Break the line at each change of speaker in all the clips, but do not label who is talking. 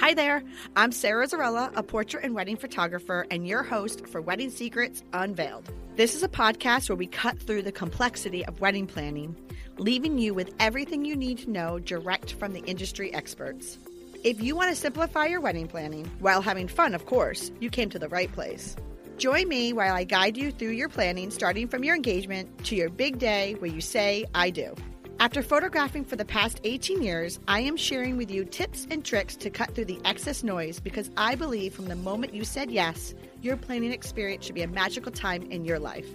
Hi there, I'm Sara Zarrella, a portrait and wedding photographer and your host for Wedding Secrets Unveiled. This is a podcast where we cut through the complexity of wedding planning, leaving you with everything you need to know direct from the industry experts. If you want to simplify your wedding planning, while having fun, of course, you came to the right place. Join me while I guide you through your planning, starting from your engagement to your big day where you say, I do. After photographing for the past 18 years, I am sharing with you tips and tricks to cut through the excess noise because I believe from the moment you said yes, your planning experience should be a magical time in your life.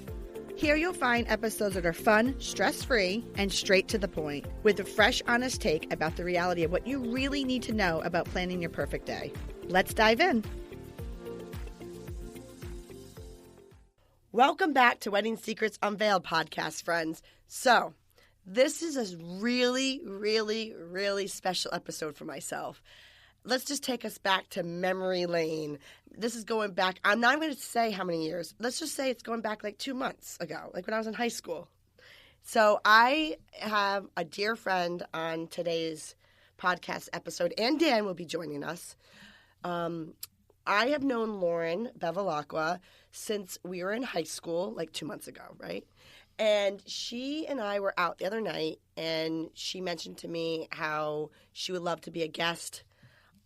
Here you'll find episodes that are fun, stress-free, and straight to the point, with a fresh, honest take about the reality of what you really need to know about planning your perfect day. Let's dive in. Welcome back to Wedding Secrets Unveiled podcast, friends. So, this is a really, really, really special episode for myself. Let's just take us back to memory lane. This is going back, I'm not going to say how many years. Let's just say it's going back like 2 months ago, like when I was in high school. So I have a dear friend on today's podcast episode, and Dan will be joining us. I have known Lauren Bevilacqua since we were in high school, like 2 months ago, right? And she and I were out the other night, and she mentioned to me how she would love to be a guest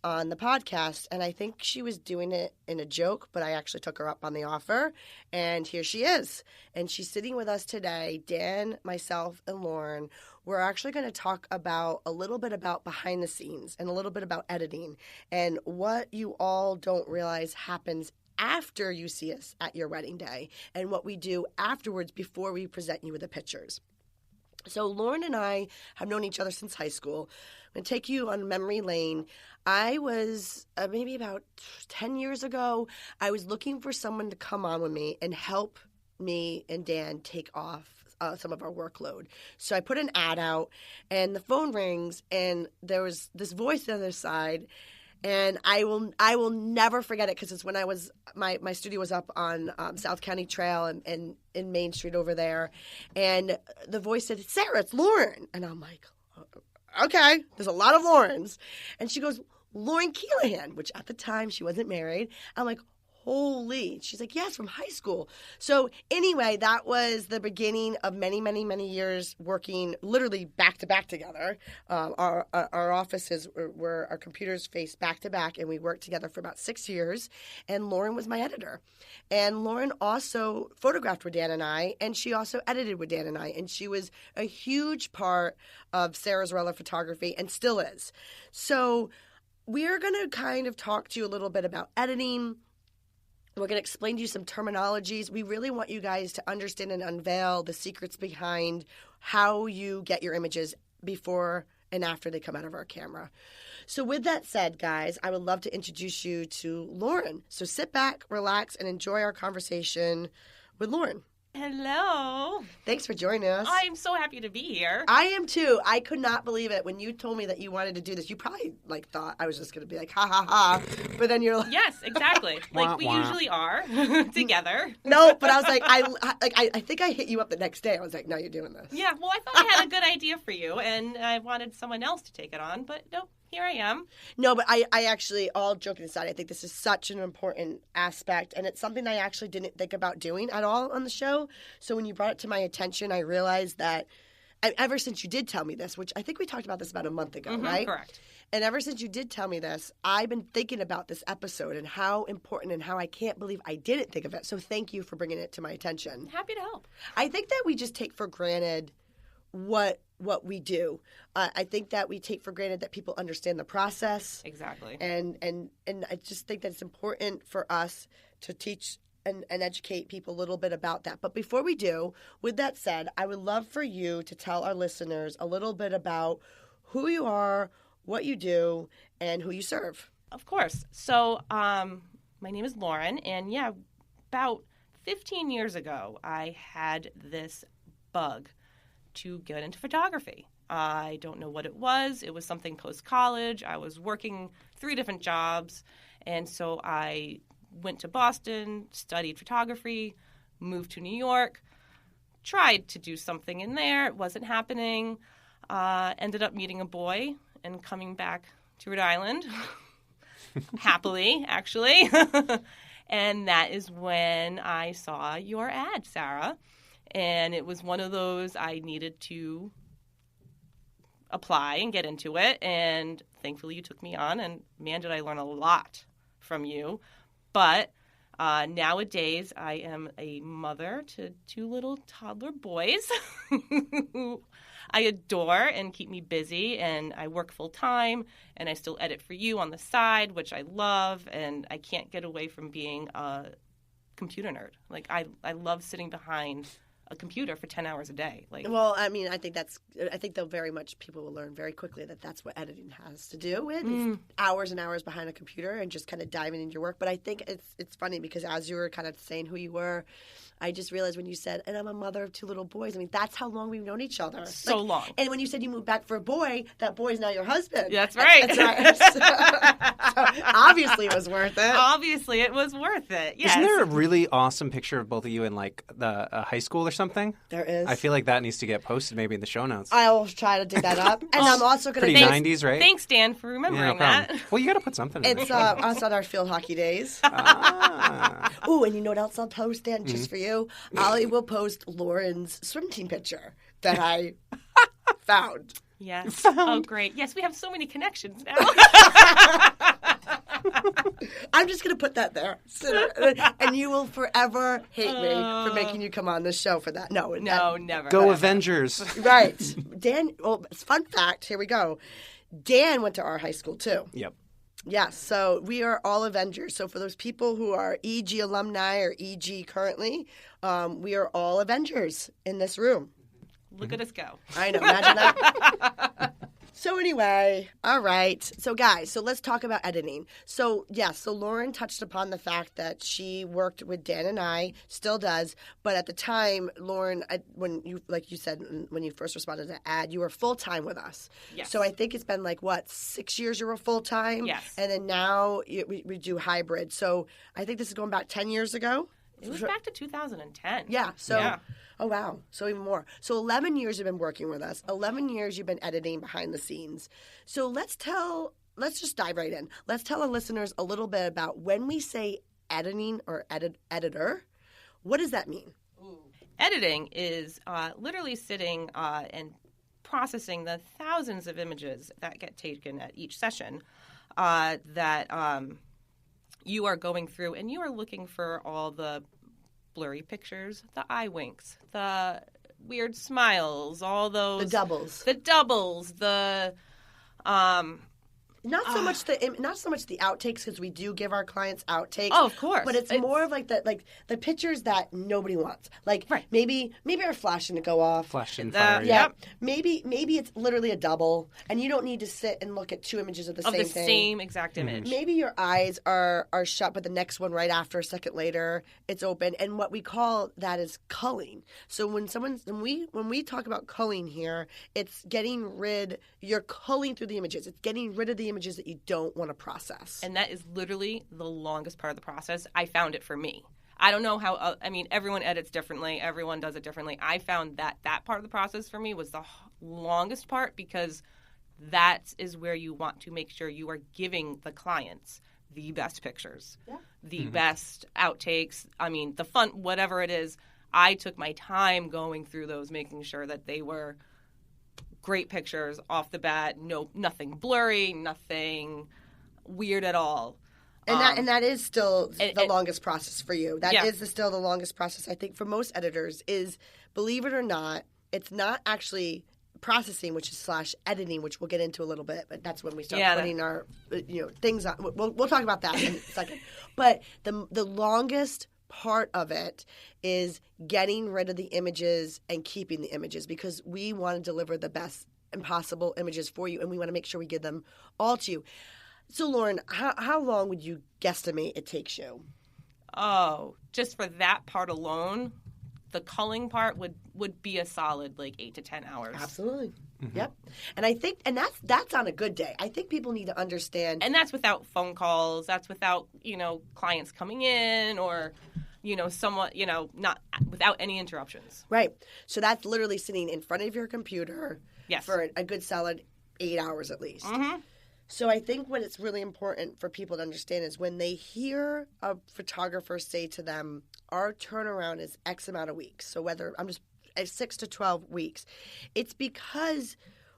on the podcast. And I think she was doing it in a joke, but I actually took her up on the offer, and here she is. And she's sitting with us today. Dan, myself, and Lauren, we're actually going to talk about a little bit about behind the scenes and a little bit about editing and what you all don't realize happens after you see us at your wedding day and what we do afterwards before we present you with the pictures. So Lauren and I have known each other since high school. I'm going to take you on memory lane. I was maybe about 10 years ago, I was looking for someone to come on with me and help me and Dan take off some of our workload. So I put an ad out, and the phone rings, and there was this voice on the other side. And I will never forget it because it's when I was my studio was up on South County Trail and in Main Street over there, and the voice said, "Sara, it's Lauren," and I'm like, "Okay, there's a lot of Laurens," and she goes, "Lauren Keelahan," which at the time she wasn't married. I'm like, holy. She's like, yes, from high school. So anyway, that was the beginning of many, many, many years working literally back to back together. Our offices were our computers faced back to back, and we worked together for about 6 years. And Lauren was my editor. And Lauren also photographed with Dan and I, and she also edited with Dan and I. And she was a huge part of Sara Zarrella photography and still is. So we're going to kind of talk to you a little bit about editing. We're going to explain to you some terminologies. We really want you guys to understand and unveil the secrets behind how you get your images before and after they come out of our camera. So with that said, guys, I would love to introduce you to Lauren. So sit back, relax, and enjoy our conversation with Lauren.
Hello.
Thanks for joining us.
I'm so happy to be here.
I am too. I could not believe it when you told me that you wanted to do this. You probably thought I was just going to be like, ha, ha, ha. But then you're like...
Yes, exactly. Like we usually are together.
No, but I was like, I think I hit you up the next day. I was like, no, you're doing this.
Yeah, well, I thought I had a good idea for you, and I wanted someone else to take it on, but no. Here I am.
No, but I actually, all joking aside, I think this is such an important aspect, and it's something I actually didn't think about doing at all on the show. So when you brought it to my attention, I realized that ever since you did tell me this, which I think we talked about this about a month ago, right?
Correct.
And ever since you did tell me this, I've been thinking about this episode and how important and how I can't believe I didn't think of it. So thank you for bringing it to my attention.
Happy to help. I
think that we just take for granted what we do. I think that we take for granted that people understand the process.
Exactly.
And I just think that it's important for us to teach and educate people a little bit about that. But before we do, with that said, I would love for you to tell our listeners a little bit about who you are, what you do, and who you serve.
Of course. So my name is Lauren, and yeah, about 15 years ago, I had this bug to get into photography. I don't know what it was. It was something post-college. I was working 3 different jobs, and so I went to Boston, studied photography, moved to New York, tried to do something in there. It wasn't happening. Ended up meeting a boy and coming back to Rhode Island. happily, actually. And that is when I saw your ad, Sara. And it was one of those I needed to apply and get into it. And thankfully you took me on. And man, did I learn a lot from you. But nowadays I am a mother to 2 little toddler boys who I adore and keep me busy. And I work full time and I still edit for you on the side, which I love. And I can't get away from being a computer nerd. Like I love sitting behind a computer for 10 hours a day. Like,
well, I mean, I think they'll very much, people will learn very quickly that that's what editing has to do with. It's hours and hours behind a computer and just kind of diving into your work. But I think it's funny because as you were kind of saying who you were, I just realized when you said, and I'm a mother of 2 little boys, I mean, that's how long we've known each other.
So long.
And when you said you moved back for a boy, that boy's now your husband.
That's right.
That's right. So obviously it was worth it.
Obviously it was worth it, yes.
Isn't there a really awesome picture of both of you in like the high school or something?
There is.
I feel like that needs to get posted maybe in the show notes.
I'll try to dig that up. And I'm also going to...
Pretty 90s, right?
Thanks, Dan, for remembering that.
Well, you got to put something in
It's
there.
us on our field hockey days.
Ah.
Ooh, and you know what else I'll post, Dan, just for you? I will post Lauren's swim team picture that I found.
Yes. Oh, great. Yes, we have so many connections now.
I'm just going to put that there. And you will forever hate me for making you come on this show for that. No,
never.
Go Avengers.
Right. Dan, well, fun fact, here we go. Dan went to our high school, too.
Yep.
Yes, so we are all Avengers. So for those people who are EG alumni or EG currently, we are all Avengers in this room.
Look at us go.
I know, imagine that. So anyway, all right. So guys, so let's talk about editing. So yes, so Lauren touched upon the fact that she worked with Dan and I, still does. But at the time, Lauren, when you, like you said, when you first responded to the ad, you were full-time with us.
Yes.
So I think it's been like, what, 6 years you were full-time?
Yes.
And then now we do hybrid. So I think this is going back 10 years ago.
It was back to 2010.
Yeah. So,
yeah.
Oh, wow. So even more. So 11 years you've been working with us. 11 years you've been editing behind the scenes. So let's just dive right in. Let's tell our listeners a little bit about when we say editing or editor, what does that mean?
Editing is literally sitting and processing the thousands of images that get taken at each session that you are going through, and you are looking for all the blurry pictures, the eye winks, the weird smiles, all those...
The doubles. Not so much the outtakes, because we do give our clients outtakes.
Oh, of course.
But it's more of like the pictures that nobody wants. Like
right.
maybe our flash didn't go off.
Flash didn't fire.
Yeah. Maybe it's literally a double, and you don't need to sit and look at 2 images of the same thing.
Same exact image.
Maybe your eyes are shut, but the next one right after, a second later, it's open. And what we call that is culling. So when we talk about culling here, it's you're culling through the images. It's getting rid of the images that you don't want to process.
And that is literally the longest part of the process. I found it for me. I don't know how, everyone edits differently. Everyone does it differently. I found that part of the process for me was the longest part, because that is where you want to make sure you are giving the clients the best pictures, the best outtakes. The fun, whatever it is. I took my time going through those, making sure that they were great pictures off the bat. No, nothing blurry, nothing weird at all.
And that is still the longest process for you. That is still the longest process, I think, for most editors is, believe it or not, it's not actually processing, which is /editing, which we'll get into a little bit, but that's when we start putting our things on. We'll talk about that in a second. But the longest part of it is getting rid of the images and keeping the images, because we want to deliver the best possible images for you, and we want to make sure we give them all to you. So, Lauren, how long would you guesstimate it takes you?
Oh, just for that part alone, the culling part would be a solid 8 to 10 hours.
Absolutely. Mm-hmm. Yep. And I think, and that's on a good day. I think people need to understand.
And that's without phone calls. That's without, clients coming in or, somewhat, not without any interruptions.
Right. So that's literally sitting in front of your computer
yes.
for a good solid 8 hours at least.
Mm-hmm.
So I think what it's really important for people to understand is when they hear a photographer say to them, our turnaround is X amount of weeks. So whether I'm just 6 to 12 weeks, it's because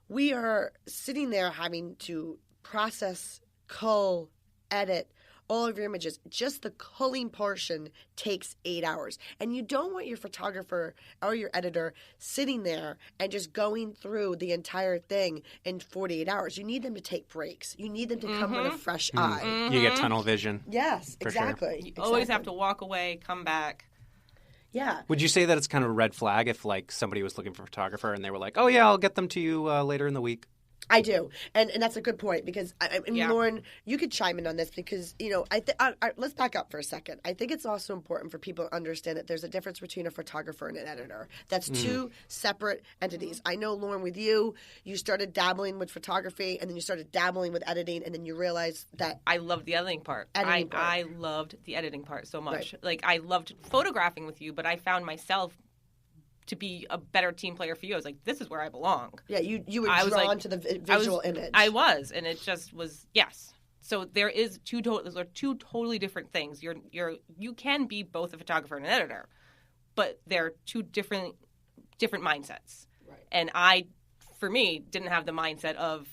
we are sitting there having to process, cull, edit all of your images. Just the culling portion takes 8 hours. And you don't want your photographer or your editor sitting there and just going through the entire thing in 48 hours. You need them to take breaks. You need them to come with a fresh eye.
You get tunnel vision.
Yes,
For
exactly.
You always have to walk away, come back.
Yeah.
Would you say that it's kind of a red flag if like somebody was looking for a photographer and they were like, oh yeah, I'll get them to you later in the week?
I do, and that's a good point because Lauren, you could chime in on this because let's back up for a second. I think it's also important for people to understand that there's a difference between a photographer and an editor. That's two separate entities. I know, Lauren, with you started dabbling with photography, and then you started dabbling with editing, and then you realized that
I loved the editing part. I loved the editing part so much. Right. Like I loved photographing with you, but I found myself to be a better team player for you. I was like, this is where I belong.
Yeah, you were drawn to the visual image.
I was, and it just was, yes. So there is two totally different things. You can be both a photographer and an editor, but they're two different mindsets.
Right.
And I, for me, didn't have the mindset of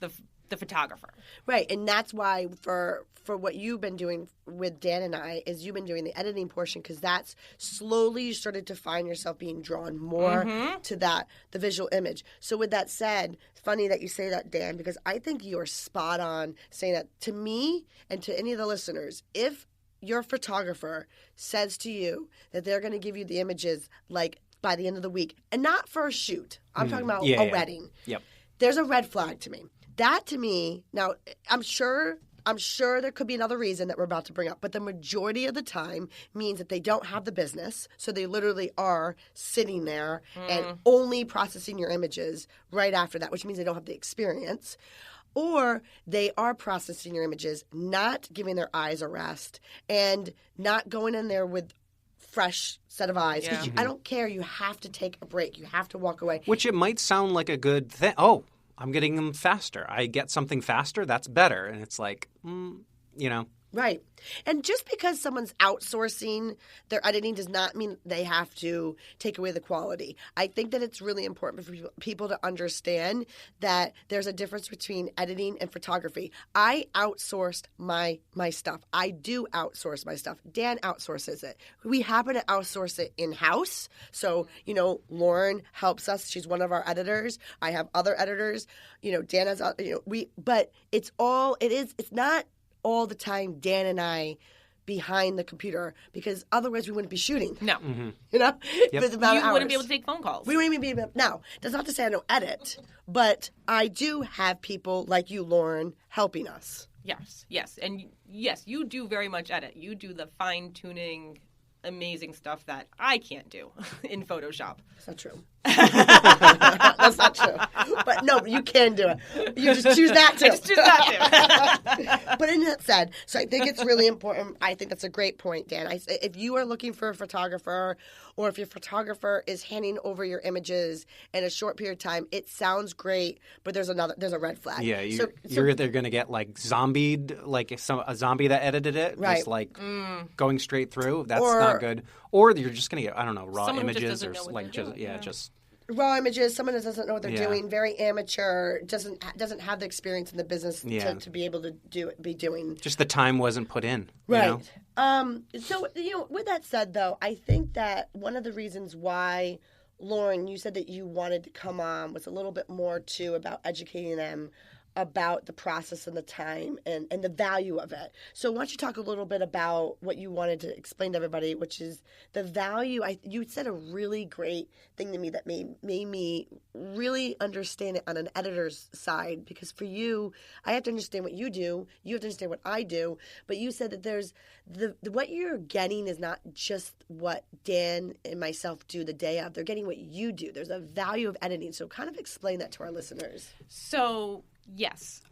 the photographer.
Right, and that's why for what you've been doing with Dan and I is you've been doing the editing portion because that's slowly you started to find yourself being drawn more to the visual image. So with that said, it's funny that you say that, Dan, because I think you are spot on saying that to me and to any of the listeners. If your photographer says to you that they're going to give you the images like by the end of the week, and not for a shoot, I'm talking about a wedding.
Yep.
There's a red flag to me. That to me, now I'm sure there could be another reason that we're about to bring up, but the majority of the time means that they don't have the business, so they literally are sitting there and only processing your images right after that, which means they don't have the experience. Or they are processing your images, not giving their eyes a rest, and not going in there with fresh set of eyes. Because I don't care. You have to take a break. You have to walk away.
Which it might sound like a good thing. Oh, I'm getting them faster. I get something faster, that's better. And it's like,
Right. And just because someone's outsourcing their editing does not mean they have to take away the quality. I think that it's really important for people to understand that there's a difference between editing and photography. I outsourced my stuff. I do outsource my stuff. Dan outsources it. We happen to outsource it in-house. So, Lauren helps us. She's one of our editors. I have other editors. Dan has, but it's not all the time Dan and I behind the computer because otherwise we wouldn't be shooting.
No.
Mm-hmm.
Yep.
You wouldn't be able to take phone calls.
We wouldn't even be able to. Now, that's not to say I don't edit, but I do have people like you, Lauren, helping us.
Yes. And yes, you do very much edit. You do the fine-tuning, amazing stuff that I can't do in Photoshop.
That's not true. That's not true. But no, you can do it. You just choose not to.
I just choose not to.
But in that said, so I think it's really important. I think that's a great point, Dan. If you are looking for a photographer or if your photographer is handing over your images in a short period of time, it sounds great, but there's a red flag.
Yeah, you're either going to get like zombied, like a zombie that edited it,
right.
just like going straight through. That's not good. Or you're just going to get, I don't know, raw
Someone
images or
like
just
raw images. Someone that doesn't know what they're doing, very amateur, doesn't have the experience in the business to be able to be doing.
Just the time wasn't put in,
right? So with that said, though, I think that one of the reasons why, Lauren, you said that you wanted to come on was a little bit more too about educating them about the process and the time and the value of it. So why don't you talk a little bit about what you wanted to explain to everybody, which is the value. You said a really great thing to me that made me really understand it on an editor's side, because for you, I have to understand what you do. You have to understand what I do. But you said that there's what you're getting is not just what Dan and myself do the day of. They're getting what you do. There's a value of editing. So kind of explain that to our listeners.
So yes,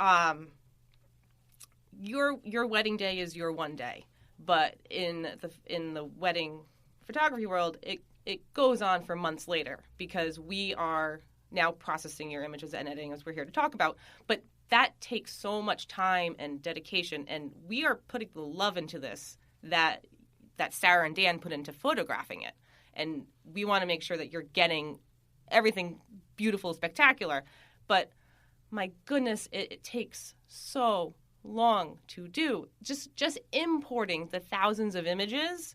your wedding day is your one day, but in the wedding photography world, it goes on for months later because we are now processing your images and editing, as we're here to talk about. But that takes so much time and dedication, and we are putting the love into this that Sarah and Dan put into photographing it. And we want to make sure that you're getting everything beautiful, spectacular. But my goodness, it takes so long to do. Just importing the thousands of images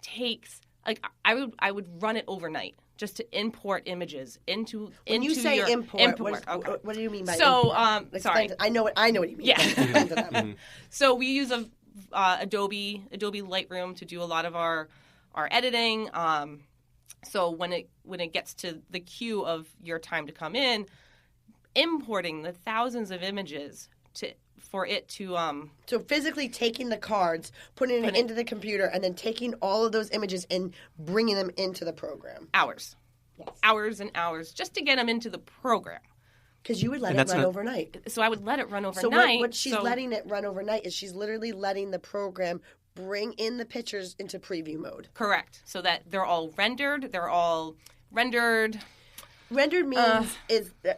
takes, like, I would run it overnight just to import images into
when you say
your
import.
Okay.
What do you mean by
so
import?
Sorry,
I know what you mean.
Yeah. So we use Adobe Lightroom to do a lot of our editing. So when it gets to the queue of your time to come in, importing the thousands of images for it to
So physically taking the cards, putting it into the computer, and then taking all of those images and bringing them into the program.
Hours.
Yes.
Hours and hours just to get them into the program.
Because you would let it run overnight.
So I would let it run overnight.
So what she's letting it run overnight is she's literally letting the program bring in the pictures into preview mode.
Correct. So that they're all rendered.
Rendered means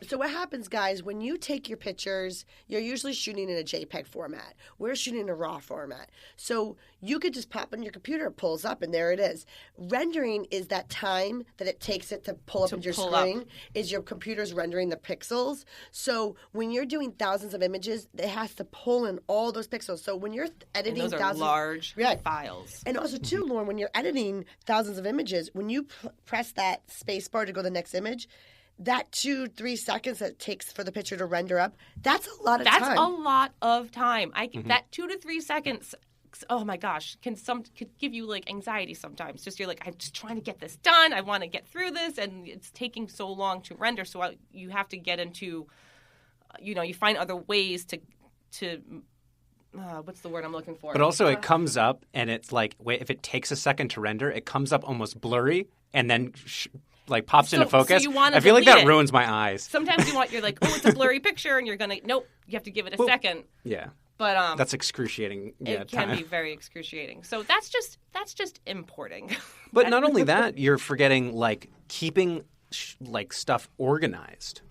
so what happens, guys, when you take your pictures, you're usually shooting in a JPEG format. We're shooting in a RAW format. So you could just pop on your computer, it pulls up, and there it is. Rendering is that time that it takes it to pull up on your screen, is your computer's rendering the pixels. So when you're doing thousands of images, it has to pull in all those pixels. So when you're editing
those are large files.
And also, too, Lauren, when you're editing thousands of images, when you press that space bar to go to the next image, that 2-3 seconds that it takes for the picture to render up, that's a lot of time.
That's a lot of time. That 2 to 3 seconds, oh my gosh, could give you like anxiety sometimes. Just you're like, I'm just trying to get this done. I want to get through this, and it's taking so long to render. So you have to get into, you find other ways to what's the word I'm looking for?
But also it comes up and it's like, wait, if it takes a second to render, it comes up almost blurry and then pops into focus.
So you want
I feel like that ruins my eyes.
Sometimes you're like, oh, it's a blurry picture, and you're going to, nope, you have to give it a second.
Yeah.
But
that's excruciing.
It can be very excruciating. So that's just importing.
But not only that, you're forgetting keeping stuff organized.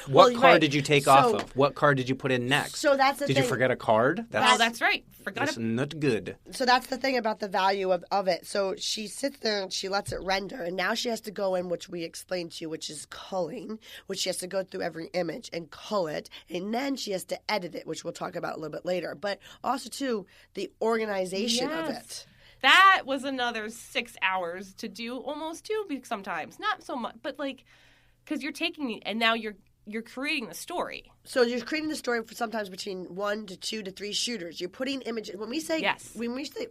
What card did you take off of? What card did you put in next?
So that's the thing.
Did you forget a card?
That's right.
That's not good.
So that's the thing about the value of it. So she sits there and she lets it render, and now she has to go in, which we explained to you, which is culling, which she has to go through every image and cull it, and then she has to edit it, which we'll talk about a little bit later. But also, too, the organization of it.
That was another 6 hours to do, almost 2 sometimes. Not so much, but because you're taking, and now you're creating the story.
So you're creating the story for sometimes between 1 to 2 to 3 shooters. You're putting images. When we say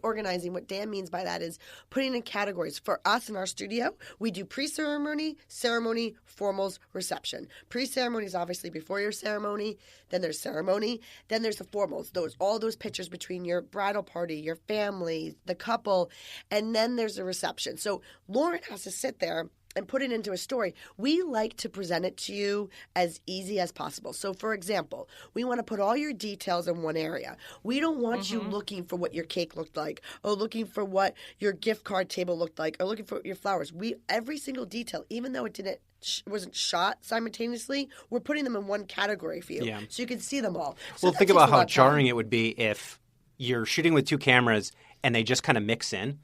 organizing, what Dan means by that is putting in categories. For us in our studio, we do pre-ceremony, ceremony, formals, reception. Pre-ceremony is obviously before your ceremony. Then there's ceremony. Then there's the formals. All those pictures between your bridal party, your family, the couple, and then there's the reception. So Lauren has to sit there and put it into a story. We like to present it to you as easy as possible. So, for example, we want to put all your details in one area. We don't want you looking for what your cake looked like, or looking for what your gift card table looked like, or looking for your flowers. Every single detail, even though it wasn't shot simultaneously, we're putting them in one category for you, so you can see them all. So
think about how jarring it would be if you're shooting with 2 cameras and they just kind of mix in,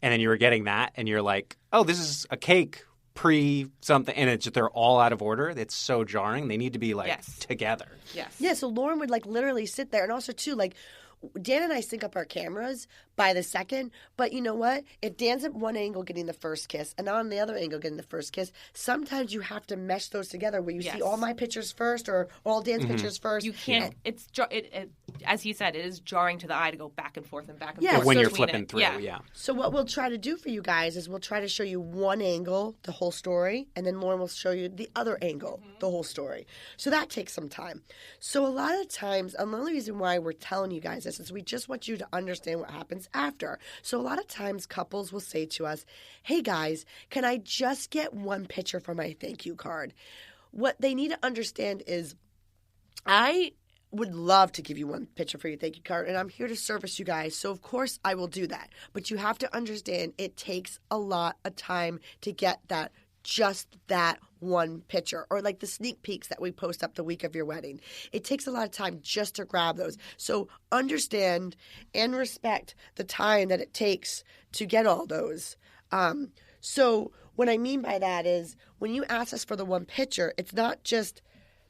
and then you were getting that, and you're like, oh, this is a cake pre-something, and they're all out of order. It's so jarring. They need to be together.
Yes.
Yeah, so Lauren would literally sit there, and also too, Dan and I sync up our cameras by the second, but you know what? If Dan's at one angle getting the first kiss and I'm on the other angle getting the first kiss, sometimes you have to mesh those together where you see all my pictures first or all Dan's pictures first.
You can't. As he said, it is jarring to the eye to go back and forth and back and forth.
Yeah, when you're flipping through, yeah.
So what we'll try to do for you guys is we'll try to show you one angle, the whole story, and then Lauren will show you the other angle, the whole story. So that takes some time. So a lot of times, and the only reason why we're telling you guys this is we just want you to understand what happens after. So a lot of times couples will say to us, hey guys, can I just get one picture for my thank you card? What they need to understand is I would love to give you one picture for your thank you card, and I'm here to service you guys, so of course I will do that. But you have to understand it takes a lot of time to get that just that one picture, or like the sneak peeks that we post up the week of your wedding. It takes a lot of time just to grab those. So understand and respect the time that it takes to get all those. So what I mean by that is when you ask us for the one picture, it's not just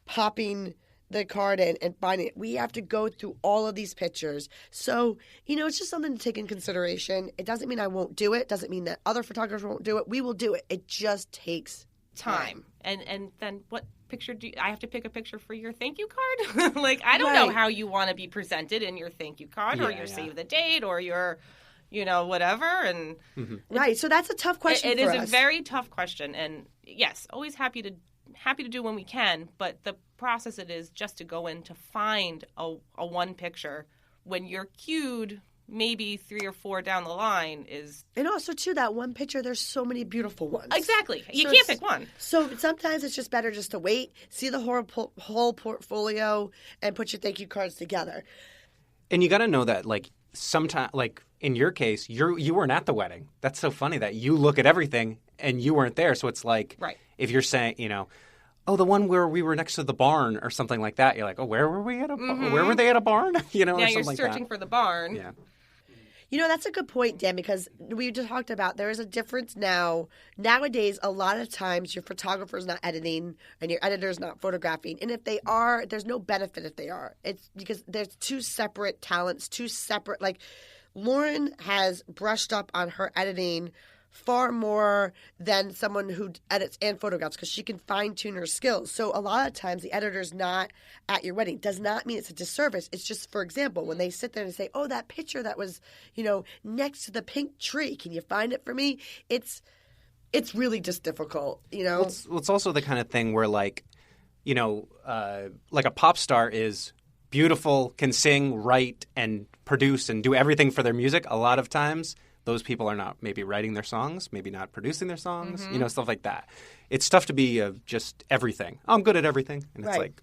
popping the card in and finding it. We have to go through all of these pictures. So, it's just something to take in consideration. It doesn't mean I won't do it. It doesn't mean that other photographers won't do it. We will do it. It just takes time.
And then what picture I have to pick a picture for your thank you card? Like, I don't know how you want to be presented in your thank you card or your save the date or your, whatever. And
right. So that's a tough question
It
for
is
us.
a very tough question. And yes, always happy to do when we can, but the process it is just to go in to find a one picture when you're cued maybe 3 or 4 down the line is...
And also, too, that one picture, there's so many beautiful ones.
Exactly. You can't pick one.
So sometimes it's just better just to wait, see the whole portfolio, and put your thank you cards together.
And you got to know that, like, sometimes, like, in your case, you weren't at the wedding. That's so funny that you look at everything and you weren't there. So it's like,
right.
If you're saying, the one where we were next to the barn or something like that, you're like, where were we at where were they at a barn?
Now
or something
you're
like
searching
that.
for the barn.
Yeah.
That's a good point, Dan, because we just talked about there is a difference now. Nowadays, a lot of times your photographer's not editing and your editor's not photographing. And if they are, there's no benefit if they are. It's because there's two separate talents, like Lauren has brushed up on her editing far more than someone who edits and photographs because she can fine-tune her skills. So a lot of times the editor's not at your wedding. Does not mean it's a disservice. It's just, for example, when they sit there and say, that picture that was, next to the pink tree, can you find it for me? It's really just difficult,
It's also the kind of thing where, like, like a pop star is beautiful, can sing, write, and produce and do everything for their music. A lot of times those people are not maybe writing their songs, maybe not producing their songs, stuff like that. It's tough to be just everything. I'm good at everything. And it's like,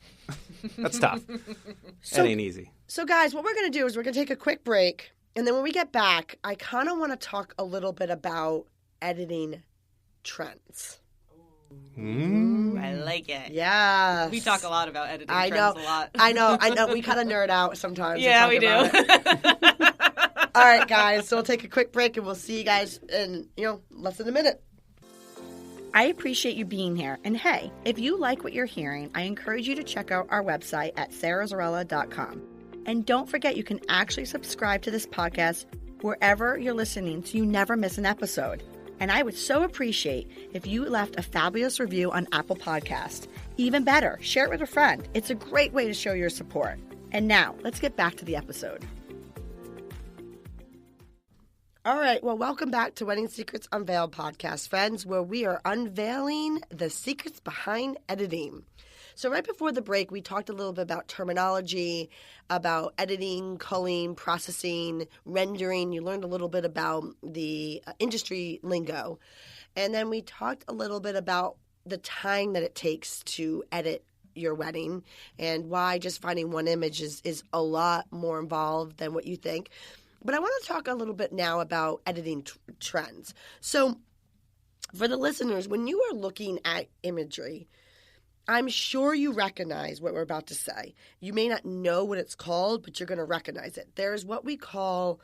that's tough. It ain't easy.
So, guys, what we're going to do is we're going to take a quick break. And then when we get back, I kind of want to talk a little bit about editing trends.
Ooh, I like it.
Yeah.
We talk a lot about editing trends a lot.
I know. We kind of nerd out sometimes.
Yeah, we do.
All right, guys. So we'll take a quick break and we'll see you guys in, less than a minute. I appreciate you being here. And hey, if you like what you're hearing, I encourage you to check out our website at sarazarrella.com. And don't forget, you can actually subscribe to this podcast wherever you're listening so you never miss an episode. And I would so appreciate if you left a fabulous review on Apple Podcast. Even better, share it with a friend. It's a great way to show your support. And now, let's get back to the episode. All right, well, welcome back to Wedding Secrets Unveiled podcast, friends, where we are unveiling the secrets behind editing. So right before the break, we talked a little bit about terminology, about editing, culling, processing, rendering. You learned a little bit about the industry lingo. And then we talked a little bit about the time that it takes to edit your wedding and why just finding one image is a lot more involved than what you think. But I want to talk a little bit now about editing trends. So for the listeners, when you are looking at imagery, I'm sure you recognize what we're about to say. You may not know what it's called, but you're going to recognize it. There's what we call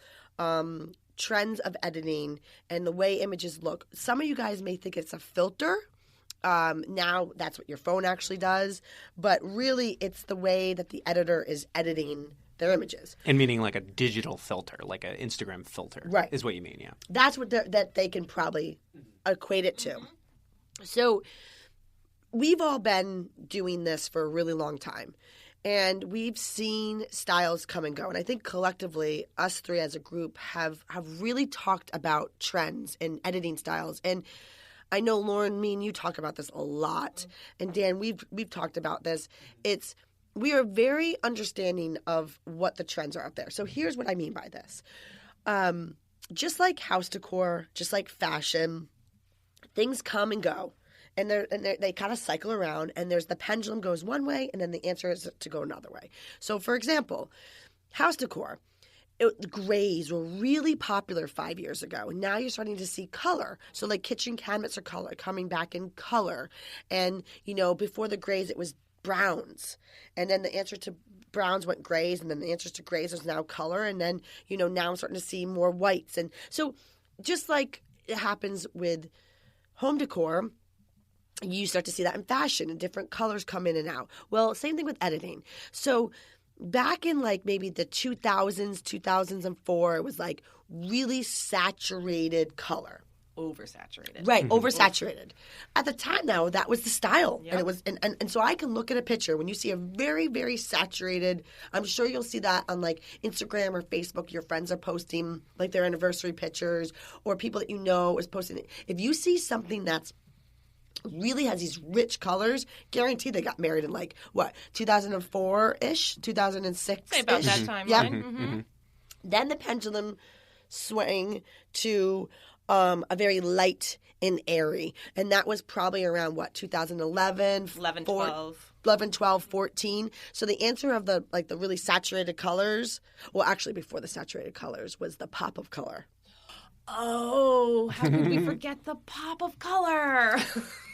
trends of editing and the way images look. Some of you guys may think it's a filter. Now that's what your phone actually does. But really, it's the way that the editor is editing their images.
And meaning like a digital filter, like an Instagram filter,
right? Is
what you mean, yeah.
That's what that they can probably equate it to. So we've all been doing this for a really long time, and we've seen styles come and go. And I think collectively, us three as a group have really talked about trends and editing styles. And I know, Lauren, me and you talk about this a lot. And Dan, we've talked about this. We are very understanding of what the trends are out there. So here's what I mean by this. Just like house decor, just like fashion, things come and go. And they kind of cycle around, and there's the pendulum goes one way, and then the answer is to go another way. So, for example, house decor. the grays were really popular 5 years ago. Now you're starting to see color. So like kitchen cabinets are coming back in color. And, before the grays, it was browns. And then the answer to browns went grays, and then the answers to grays is now color. And then, now I'm starting to see more whites. And so just like it happens with home decor, you start to see that in fashion and different colors come in and out. Well, same thing with editing. So back in like maybe the 2004, it was like really saturated color.
Oversaturated.
Right, oversaturated. At the time, though, that was the style.
Yep.
And it was and so I can look at a picture when you see a very, very saturated, I'm sure you'll see that on like Instagram or Facebook. Your friends are posting like their anniversary pictures, or people that you know is posting it. If you see something that's really has these rich colors, guaranteed they got married in like, 2004-ish, 2006-ish?
Say about that time,
yeah.
right? Mm-hmm.
Then the pendulum swung to a very light and airy. And that was probably around, 2011?
11, 12.
11, 12, 14. So the answer of the really saturated colors, well, actually before the saturated colors was the pop of color.
Oh, how could we forget the pop of color?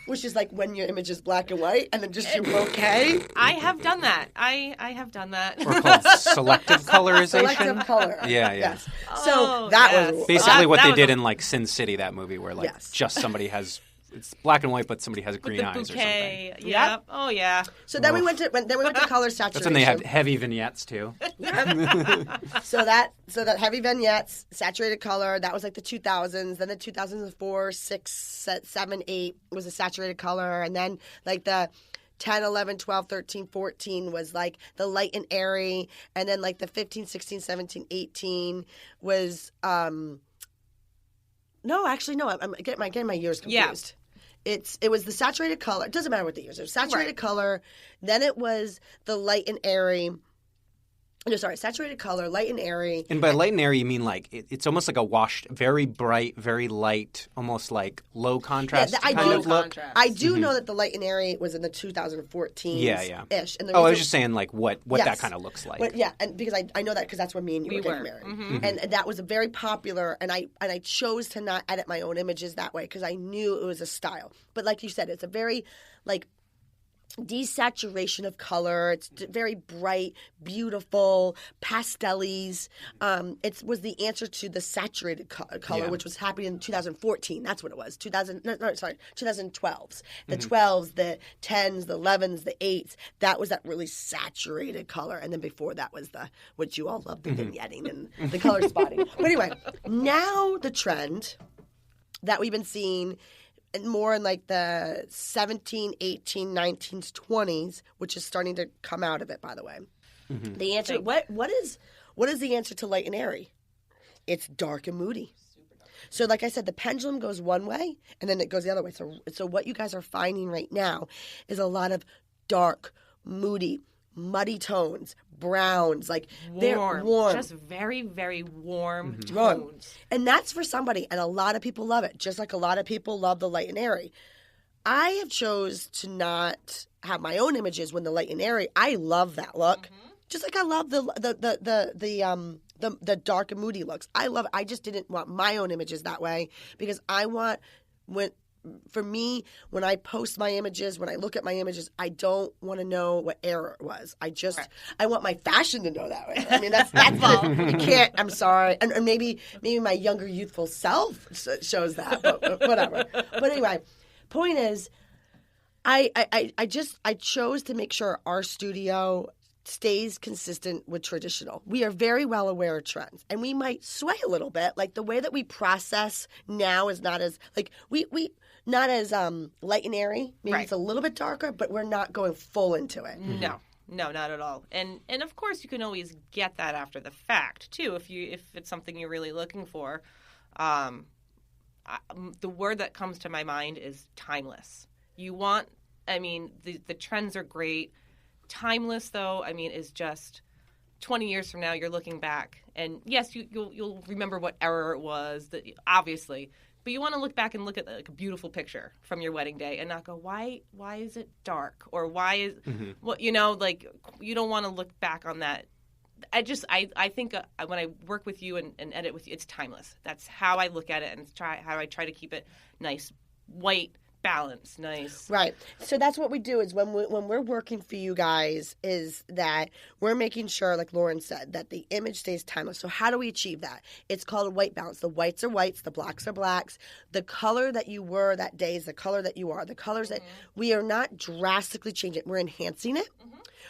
Which is like when your image is black and white and then just your bouquet.
I have done that. I have done that.
Or called selective colorization.
Selective color.
Yeah.
Yes.
Oh,
So that
yes.
was
Basically what
that
they
was
did
a-
in like Sin City, that movie, where like
Yes.
just somebody has, it's black and white, but somebody has
With
green
the
eyes or something.
bouquet. Yep. Oh, yeah.
So then we went to color saturation.
That's when they had heavy vignettes too.
So that heavy vignettes, saturated color, that was like the 2000s. Then the 2004, 6, 7, 8 was a saturated color. And then like the 10, 11, 12, 13, 14 was like the light and airy. And then like the 15, 16, 17, 18 was no, I'm getting my years confused. It was the saturated color. It doesn't matter what the years. It was saturated color. Then it was the light and airy. No, sorry, saturated color, light and airy.
And by light and airy, you mean like it's almost like a washed, very bright, very light, almost like low contrast
I
kind
do-
of look.
Contrast.
I do know that the light and airy was in the 2014
Yeah.
ish. And the
Oh, I was
reason-
just saying like what
Yes.
that kind of looks like.
But yeah, and because I know that because that's when me and you
We
were getting
were.
married,
Mhm.
and that was a very popular. And I chose to not edit my own images that way because I knew it was a style. But like you said, it's a very like desaturation of color. It's very bright, beautiful, pastellies. It was the answer to the saturated color,
Yeah.
which was happening in 2014. That's what it was. 2012s. The
Mm-hmm.
12s, the 10s, the 11s, the 8s. That was that really saturated color. And then before that was what you all love, the
Mm-hmm.
vignetting and the color spotting. But anyway, now the trend that we've been seeing more in like the 17, 18, 19s, 20s, which is starting to come out of it, by the way.
Mm-hmm.
The answer, what is the answer to light and airy? It's dark and moody. So like I said, the pendulum goes one way and then it goes the other way. So what you guys are finding right now is a lot of dark, moody, muddy tones, browns, like they're warm.
Just very, very warm
Warm.
tones.
And that's for somebody, and a lot of people love it, just like a lot of people love the light and airy. I have chose to not have my own images when the light and airy. I love that look, just like I love the dark and moody looks. I love it. I just didn't want my own images that way because I want for me, when I post my images, when I look at my images, I don't want to know what era it was. I want my fashion to know that way. I mean, that's you can't. I'm sorry, and maybe my younger youthful self shows that, but whatever. But anyway, point is, I chose to make sure our studio stays consistent with traditional. We are very well aware of trends, and we might sway a little bit. Like the way that we process now is not as like we not as light and airy. Maybe
Right.
it's a little bit darker, but we're not going full into it.
No, not at all. And of course you can always get that after the fact too if it's something you're really looking for. The word that comes to my mind is timeless. The trends are great. Timeless, though, is just 20 years from now, you're looking back. And yes, you'll remember what era it was, obviously. But you want to look back and look at like a beautiful picture from your wedding day and not go, why is it dark? Or why is, you don't want to look back on that I think when I work with you and edit with you, it's timeless. That's how I look at it, and how I try to keep it nice, white, balanced, nice.
Right. So that's what we do is when we're working for you guys is that we're making sure, like Lauren said, that the image stays timeless. So how do we achieve that? It's called a white balance. The whites are whites, the blacks are blacks. The color that you were that day is the color that you are. The colors that we are not drastically changing. We're enhancing it.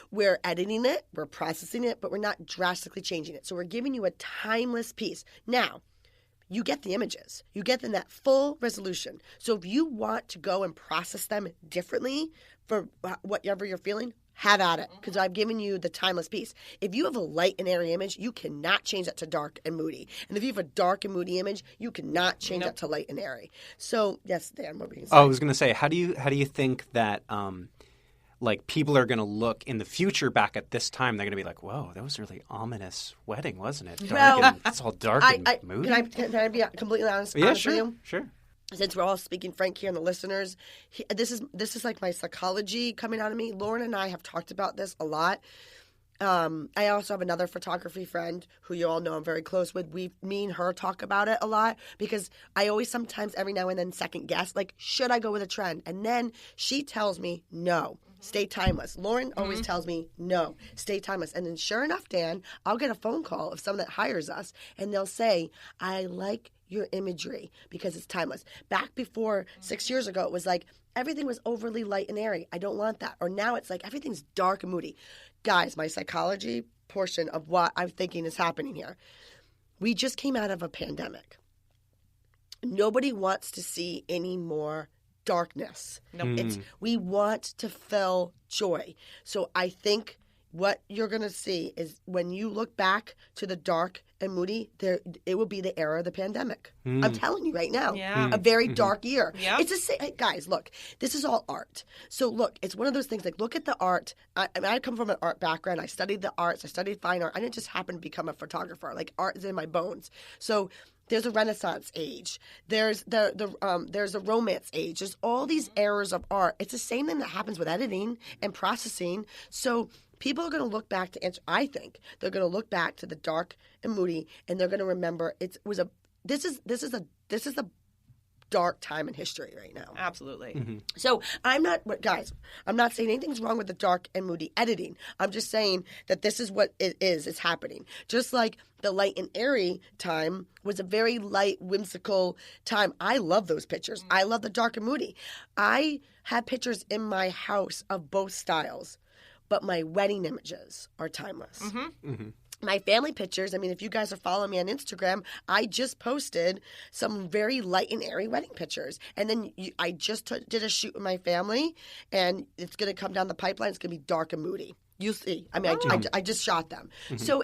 We're editing it, we're processing it, but we're not drastically changing it. So we're giving you a timeless piece. Now, you get the images. You get them that full resolution. So if you want to go and process them differently for whatever you're feeling, have at it, because I've given you the timeless piece. If you have a light and airy image, you cannot change that to dark and moody. And if you have a dark and moody image, you cannot change that to light and airy. So, yes, Dan, what were you going to say?
Oh, I was going to say, how do you think that like people are going to look in the future back at this time? They're going to be like, "Whoa, that was a really ominous wedding, wasn't it? It's all dark and moody."
Can I be completely honest?
Yeah,
honest
sure,
with you?
sure.
Since we're all speaking frank here and the listeners, this is like my psychology coming out of me. Lauren and I have talked about this a lot. I also have another photography friend who you all know I'm very close with. Me and her talk about it a lot because I always sometimes every now and then second guess, like, should I go with a trend? And then she tells me, no, stay timeless. Lauren always tells me, no, stay timeless. And then sure enough, Dan, I'll get a phone call of someone that hires us and they'll say, I like your imagery because it's timeless. Back before 6 years ago, it was like everything was overly light and airy. I don't want that. Or now it's like everything's dark and moody. Guys, my psychology portion of what I'm thinking is happening here. We just came out of a pandemic. Nobody wants to see any more darkness.
Nope.
We want to feel joy. So I think what you're going to see is when you look back to the dark and moody, it will be the era of the pandemic. I'm telling you right now.
Yeah.
A very dark year.
Yep.
It's guys, look, this is all art. So look, it's one of those things like look at the art. I come from an art background. I studied the arts. I studied fine art. I didn't just happen to become a photographer. Like art is in my bones. So there's a Renaissance age. There's there's a Romance age. There's all these eras of art. It's the same thing that happens with editing and processing. So people are going to look back to answer. I think they're going to look back to the dark and moody, and they're going to remember this is a dark time in history right now.
Absolutely.
So I'm not saying anything's wrong with the dark and moody editing. I'm just saying that this is what it is. It's happening. Just like the light and airy time was a very light, whimsical time. I love those pictures. I love the dark and moody. I have pictures in my house of both styles. But my wedding images are timeless. My family pictures, I mean, if you guys are following me on Instagram, I just posted some very light and airy wedding pictures. And then I just did a shoot with my family, and it's going to come down the pipeline. It's going to be dark and moody. You'll see. I mean, I just shot them. So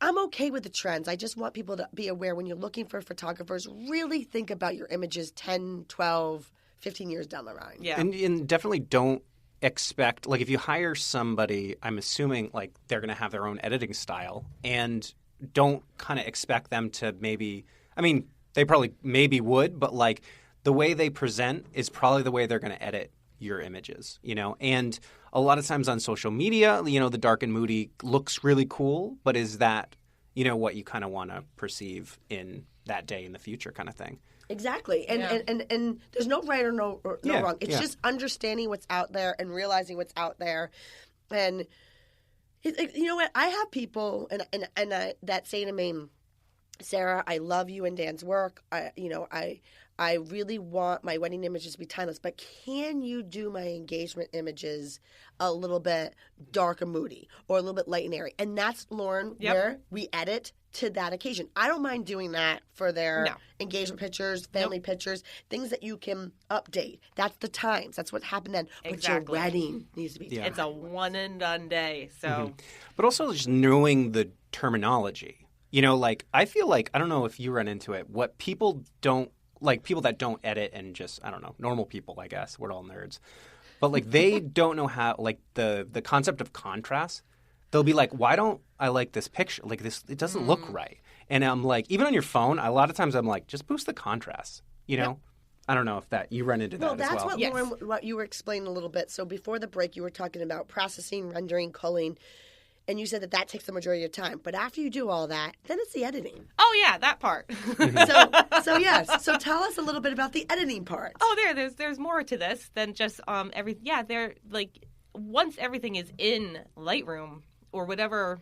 I'm okay with the trends. I just want people to be aware when you're looking for photographers, really think about your images 10, 12, 15 years down the line.
Yeah.
And definitely don't expect, like if you hire somebody, I'm assuming like they're going to have their own editing style, and don't kind of expect them to maybe, I mean, they probably maybe would, but like the way they present is probably the way they're going to edit your images, you know? And a lot of times on social media, you know, the dark and moody looks really cool, but is that, you know, what you kind of want to perceive in that day in the future kind of thing?
Exactly. And there's no right or no wrong. It's
yeah.
just understanding what's out there and realizing what's out there. And you know what? I have people and that say to me, Sarah, I love you and Dan's work. I really want my wedding images to be timeless, but can you do my engagement images a little bit dark and moody or a little bit light and airy? And that's, Lauren, where we edit to that occasion. I don't mind doing that for their engagement pictures, family pictures, things that you can update. That's the times. That's what happened then.
Exactly.
But your wedding needs to be timeless.
It's a one and done day. So,
But also just knowing the terminology. You know, like I feel like, I don't know if you run into it, what people don't, like people that don't edit and just, I don't know, normal people, I guess, we're all nerds. But like they don't know how, like the concept of contrast. They'll be like, why don't I like this picture? Like this, it doesn't look right. And I'm like, even on your phone, a lot of times I'm like, just boost the contrast, you know? Yep. I don't know if that you run into that as well.
Well, that's what Lauren, what you were explaining a little bit. So before the break, you were talking about processing, rendering, culling. And you said that takes the majority of your time. But after you do all that, then it's the editing.
Oh, yeah, that part.
So yes. So tell us a little bit about the editing part.
Oh, there's more to this than just they're like once everything is in Lightroom or whatever,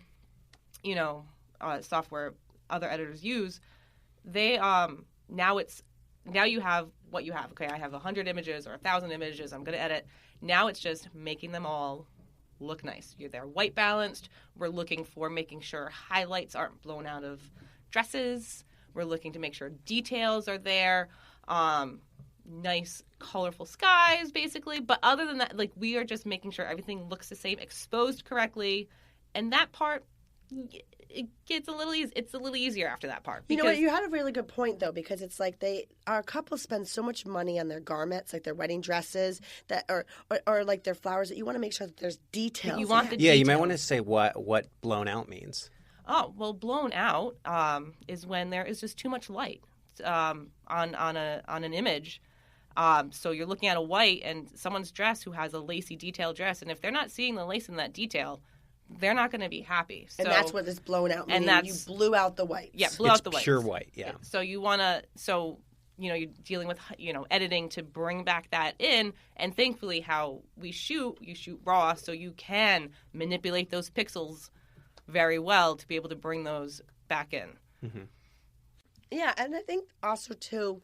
software other editors use, they now you have what you have. Okay, I have 100 images or 1,000 images I'm going to edit. Now it's just making them all look nice. They're white balanced. We're looking for making sure highlights aren't blown out of dresses. We're looking to make sure details are there. Nice, colorful skies, basically. But other than that, like, we are just making sure everything looks the same, exposed correctly. And that part, it gets it's a little easier after that part.
You know what? You had a really good point, though, because it's like our couples spend so much money on their garments, like their wedding dresses, that or like their flowers, that you want to make sure that there's details.
You want the details.
You might want to say what blown out means.
Oh, well, blown out is when there is just too much light on an image. So you're looking at a white and someone's dress who has a lacy detail dress, and if they're not seeing the lace in that detail, they're not going to be happy. So,
and that's what is blown out.
And
you blew out the white.
Yeah, blew out the white.
Pure white. Yeah.
So you want to. So you're dealing with editing to bring back that in, and thankfully, how we you shoot raw, so you can manipulate those pixels very well to be able to bring those back in.
Mm-hmm.
Yeah, and I think also, too,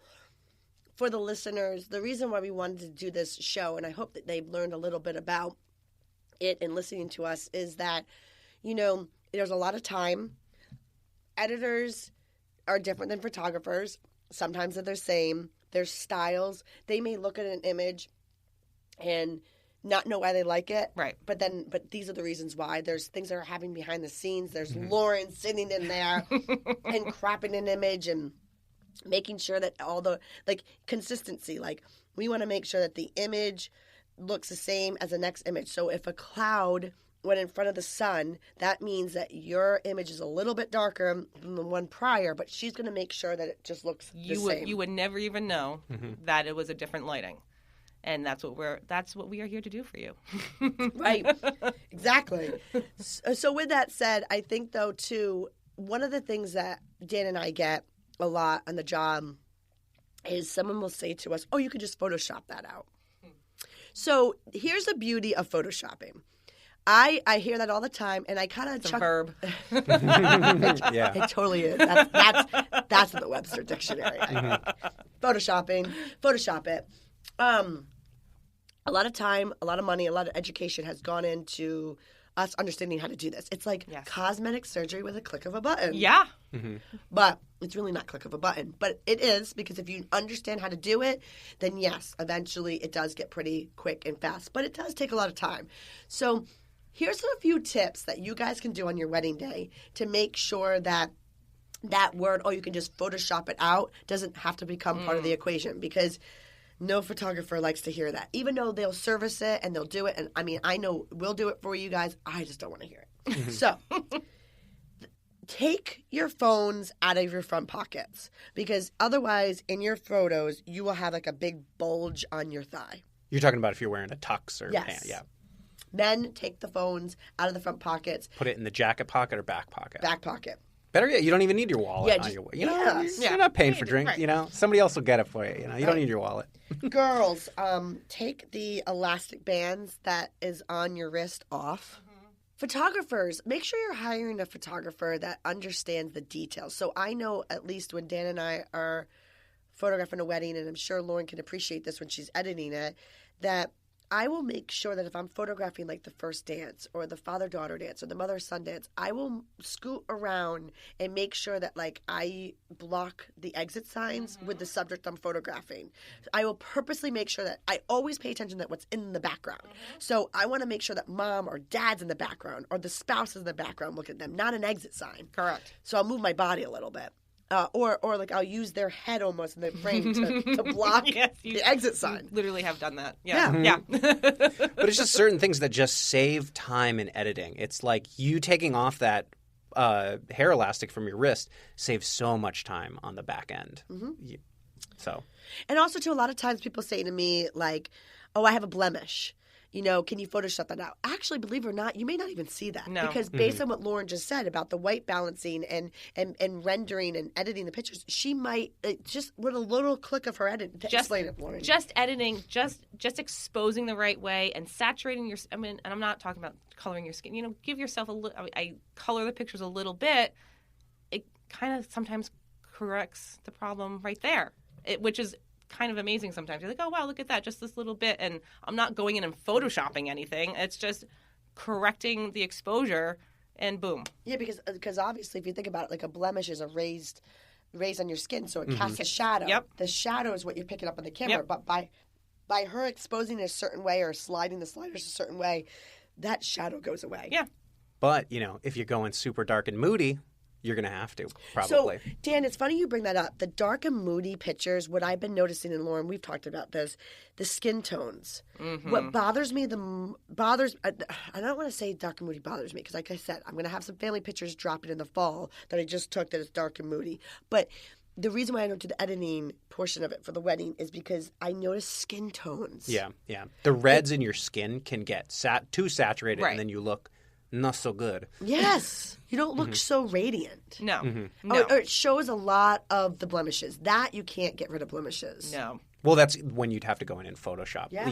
for the listeners, the reason why we wanted to do this show, and I hope that they've learned a little bit about it and listening to us, is that, there's a lot of time. Editors are different than photographers. Sometimes they're the same. Their styles. They may look at an image and not know why they like it.
Right.
But these are the reasons why. There's things that are happening behind the scenes. There's Lauren sitting in there and cropping an image and making sure that all the, consistency. We want to make sure that the image looks the same as the next image. So if a cloud went in front of the sun, that means that your image is a little bit darker than the one prior, but she's going to make sure that it just looks the same.
You would never even know that it was a different lighting. And that's what we are here to do for you.
Right. Exactly. So with that said, I think, though, too, one of the things that Dan and I get a lot on the job is someone will say to us, oh, you could just Photoshop that out. So here's the beauty of Photoshopping. I hear that all the time, and I kind of
It's a verb.
Yeah.
It totally is. That's in the Webster Dictionary. Photoshopping, Photoshop it. A lot of time, a lot of money, a lot of education has gone into us understanding how to do this. It's like cosmetic surgery with a click of a button.
Yeah.
Mm-hmm.
But it's really not click of a button. But it is, because if you understand how to do it, then yes, eventually it does get pretty quick and fast. But it does take a lot of time. So here's a few tips that you guys can do on your wedding day to make sure that word, you can just Photoshop it out, doesn't have to become part of the equation, because no photographer likes to hear that. Even though they'll service it and they'll do it, and I know we'll do it for you guys, I just don't want to hear it. So take your phones out of your front pockets, because otherwise in your photos you will have a big bulge on your thigh.
You're talking about if you're wearing a tux or pants. Yeah.
Men, take the phones out of the front pockets.
Put it in the jacket pocket or back pocket.
Back pocket.
Better yet, you don't even need your wallet on your way. You're not paying for drinks, Somebody else will get it for you, You don't need your wallet.
Girls, take the elastic bands that is on your wrist off. Photographers, make sure you're hiring a photographer that understands the details. So I know, at least when Dan and I are photographing a wedding, and I'm sure Lauren can appreciate this when she's editing it, that I will make sure that if I'm photographing the first dance or the father-daughter dance or the mother-son dance, I will scoot around and make sure that I block the exit signs with the subject I'm photographing. I will purposely make sure that I always pay attention to what's in the background. So I want to make sure that mom or dad's in the background or the spouse is in the background. Look at them, not an exit sign.
Correct.
So I'll move my body a little bit. Or I'll use their head almost in the frame to block the exit sign.
Literally have done that. Yeah.
But it's just certain things that just save time in editing. It's like you taking off that hair elastic from your wrist saves so much time on the back end. So,
and also, too, a lot of times people say to me oh, I have a blemish. can you Photoshop that out? Actually, believe it or not, you may not even see that.
No.
Because based on what Lauren just said about the white balancing and rendering and editing the pictures, she might, just with a little click of her edit, explain it, Lauren.
Just editing, just exposing the right way and saturating your, and I'm not talking about coloring your skin. Give yourself a little, I color the pictures a little bit. It kind of sometimes corrects the problem right there, which is kind of amazing sometimes. You're like, oh, wow, look at that, just this little bit. And I'm not going in and Photoshopping anything. It's just correcting the exposure and boom.
Yeah, because obviously if you think about it, like a blemish is a raised on your skin, so it casts a shadow.
Yep.
The shadow is what you're picking up on the camera,
Yep.
but by her exposing it a certain way or sliding the sliders a certain way, that shadow goes away.
Yeah.
But, if you're going super dark and moody, you're going to have to, probably.
So, Dan, it's funny you bring that up. The dark and moody pictures, what I've been noticing, and Lauren, we've talked about this, the skin tones. What bothers me, I don't want to say dark and moody bothers me, because like I said, I'm going to have some family pictures dropping in the fall that I just took that is dark and moody. But the reason why I don't do the editing portion of it for the wedding is because I notice skin tones.
Yeah. The reds in your skin can get too saturated,
Right.
and then you look not so good.
Yes. You don't look so radiant.
No.
No. Or it shows a lot of the blemishes. That you can't get rid of blemishes.
No.
Well, that's when you'd have to go in and Photoshop,
Yeah.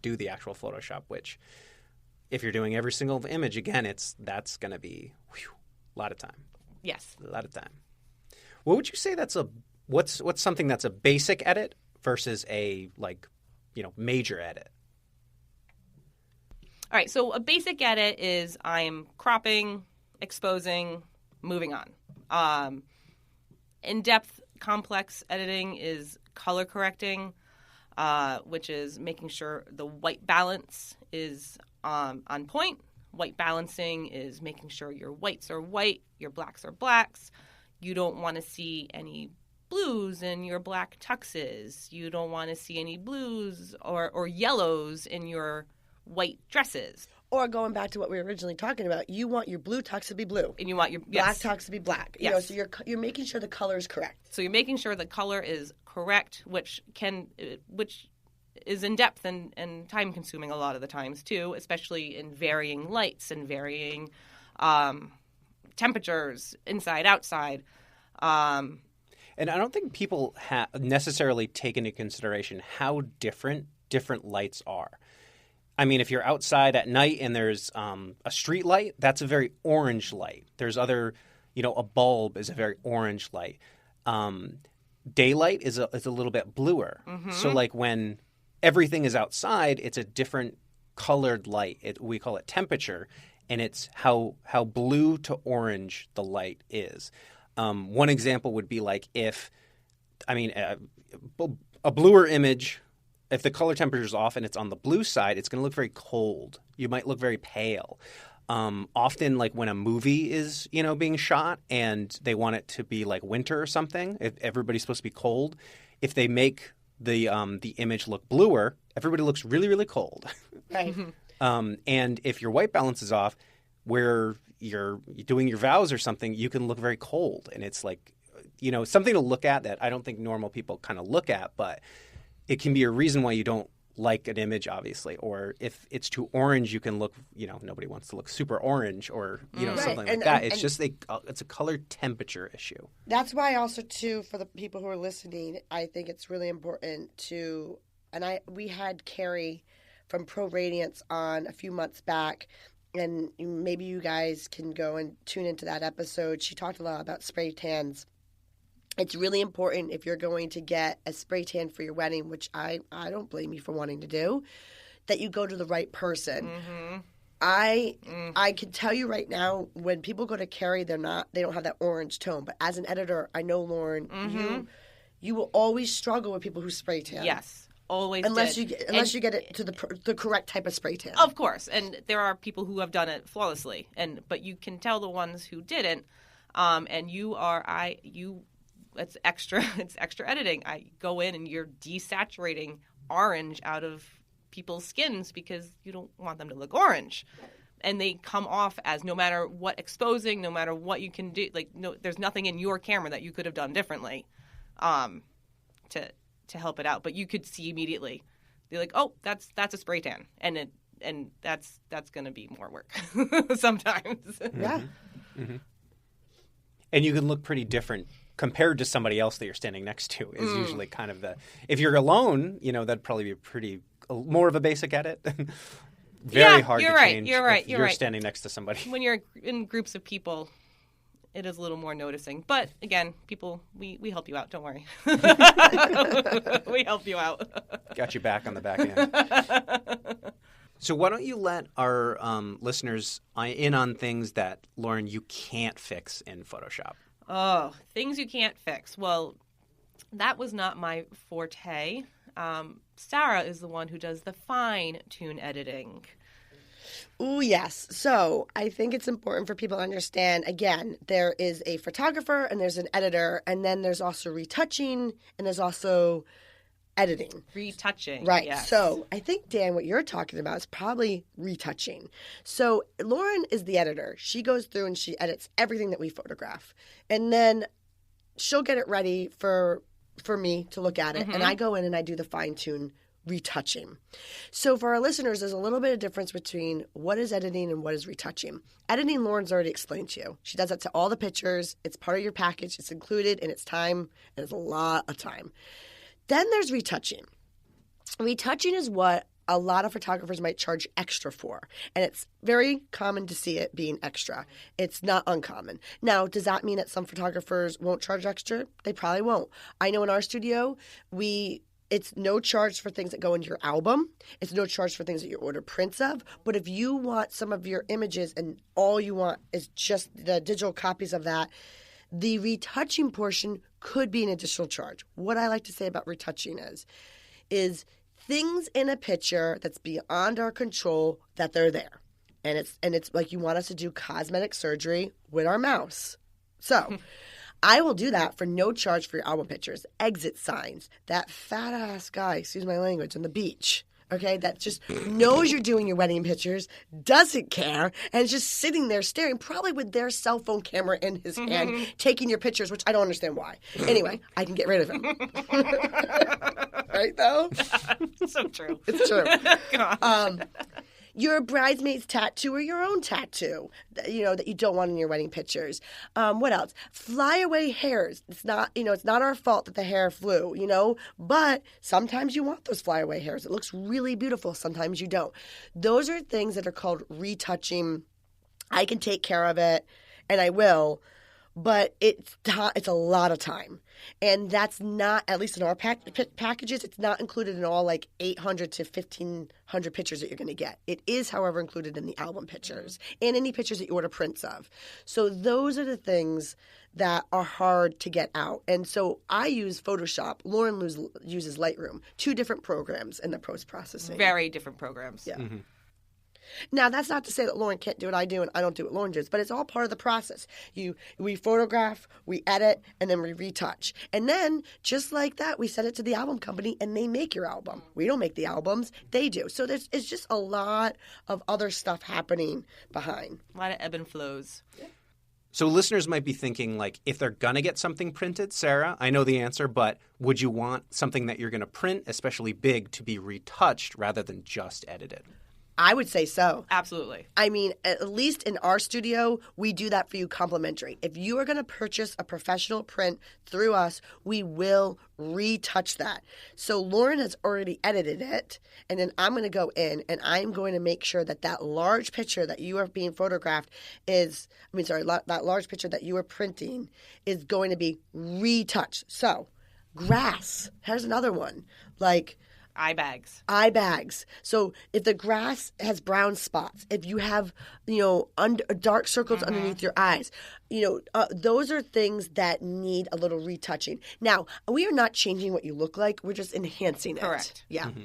do the actual Photoshop, which if you're doing every single image, again, that's going to be a lot of time.
Yes.
A lot of time. What would you say what's something that's a basic edit versus a, major edit?
All right, so a basic edit is I'm cropping, exposing, moving on. In-depth, complex editing is color correcting, which is making sure the white balance is on point. White balancing is making sure your whites are white, your blacks are blacks. You don't want to see any blues in your black tuxes. You don't want to see any blues or yellows in your white dresses.
Or going back to what we were originally talking about, you want your blue tux to be blue.
And you want your
Black tux to be black.
Yes.
So you're making sure the color is correct.
So you're making sure the color is correct, which is in depth and time consuming a lot of the times too, especially in varying lights and varying temperatures, inside, outside.
And I don't think people necessarily take into consideration how different lights are. I mean, if you're outside at night and there's a street light, that's a very orange light. There's other, a bulb is a very orange light. Daylight is a little bit bluer. So like when everything is outside, it's a different colored light. We call it temperature, and it's how blue to orange the light is. One example would be like a bluer image. If the color temperature is off and it's on the blue side, it's going to look very cold. You might look very pale. Often, like when a movie is, being shot and they want it to be like winter or something, if everybody's supposed to be cold, if they make the image look bluer, everybody looks really, really cold.
Right.
And if your white balance is off, where you're doing your vows or something, you can look very cold. And it's like, something to look at that I don't think normal people kind of look at, but it can be a reason why you don't like an image, obviously. Or if it's too orange, you can look, nobody wants to look super orange or, something like that. It's just it's a color temperature issue.
That's why also, too, for the people who are listening, I think it's really important to, and we had Carrie from Pro Radiance on a few months back, and maybe you guys can go and tune into that episode. She talked a lot about spray tans. It's really important if you're going to get a spray tan for your wedding, which I don't blame you for wanting to do, that you go to the right person. I can tell you right now, when people go to Carrie, they don't have that orange tone. But as an editor, I know, Lauren, you will always struggle with people who spray tan.
Yes, always.
Unless you get it to the correct type of spray tan.
Of course, and there are people who have done it flawlessly, but you can tell the ones who didn't. And it's extra editing. I go in and you're desaturating orange out of people's skins because you don't want them to look orange. And they come off as, no matter what exposing, no matter what you can do, there's nothing in your camera that you could have done differently to help it out. But you could see immediately. They're like, oh, that's a spray tan. And and that's going to be more work sometimes.
Yeah.
Mm-hmm. And you can look pretty different compared to somebody else that you're standing next to is usually kind of if you're alone, that'd probably be more of a basic edit. Very hard to change if you're standing next to somebody.
When you're in groups of people, it is a little more noticing. But again, people, we help you out. Don't worry. We help you out.
Got you back on the back end. So why don't you let our listeners in on things that, Lauren, you can't fix in Photoshop?
Oh, things you can't fix. Well, that was not my forte. Sara is the one who does the fine-tune editing.
Ooh, yes. So I think it's important for people to understand, again, there is a photographer and there's an editor, and then there's also retouching and there's also editing.
Retouching.
Right.
Yes.
So I think, Dan, what you're talking about is probably retouching. So Lauren is the editor. She goes through and she edits everything that we photograph. And then she'll get it ready for me to look at it.
Mm-hmm.
And I go in and I do the fine-tune retouching. So for our listeners, there's a little bit of difference between what is editing and what is retouching. Editing, Lauren's already explained to you. She does that to all the pictures. It's part of your package. It's included and it's time. And it's a lot of time. Then there's retouching. Retouching is what a lot of photographers might charge extra for. And it's very common to see it being extra. It's not uncommon. Now, does that mean that some photographers won't charge extra? They probably won't. I know in our studio, it's no charge for things that go into your album. It's no charge for things that you order prints of. But if you want some of your images and all you want is just the digital copies of that, the retouching portion could be an additional charge. What I like to say about retouching is things in a picture that's beyond our control that they're there. And it's like you want us to do cosmetic surgery with our mouse. So I will do that for no charge for your album pictures. Exit signs. That fat-ass guy, excuse my language, on the beach, okay, that just knows you're doing your wedding pictures, doesn't care, and is just sitting there staring, probably with their cell phone camera in his hand, taking your pictures, which I don't understand why. Anyway, I can get rid of him. Right, though?
So true.
It's true. Your bridesmaid's tattoo or your own tattoo, that you don't want in your wedding pictures. What else? Flyaway hairs. It's not our fault that the hair flew, but sometimes you want those flyaway hairs. It looks really beautiful. Sometimes you don't. Those are things that are called retouching. I can take care of it, and I will, but it's a lot of time. And that's not, at least in our packages, it's not included in all like 800 to 1,500 pictures that you're going to get. It is, however, included in the album pictures and any pictures that you order prints of. So those are the things that are hard to get out. And so I use Photoshop. Lauren uses Lightroom. 2 different programs in the post-processing.
Very different programs.
Yeah. Mm-hmm. Now, that's not to say that Lauren can't do what I do and I don't do what Lauren does, but it's all part of the process. We photograph, we edit, and then we retouch. And then, just like that, we send it to the album company and they make your album. We don't make the albums, they do. So it's just a lot of other stuff happening behind.
A lot of ebb and flows. Yeah.
So listeners might be thinking, like, if they're going to get something printed, Sara, I know the answer, but would you want something that you're going to print, especially big, to be retouched rather than just edited?
I would say so.
Absolutely.
I mean, at least in our studio, we do that for you complimentary. If you are going to purchase a professional print through us, we will retouch that. So Lauren has already edited it, and then I'm going to go in and I'm going to make sure that large picture that you are being photographed that large picture that you are printing is going to be retouched. So grass, here's another one. Like,
eye bags.
So if the grass has brown spots, if you have, dark circles underneath your eyes, those are things that need a little retouching. Now, we are not changing what you look like. We're just enhancing it.
Correct.
Yeah.
Mm-hmm.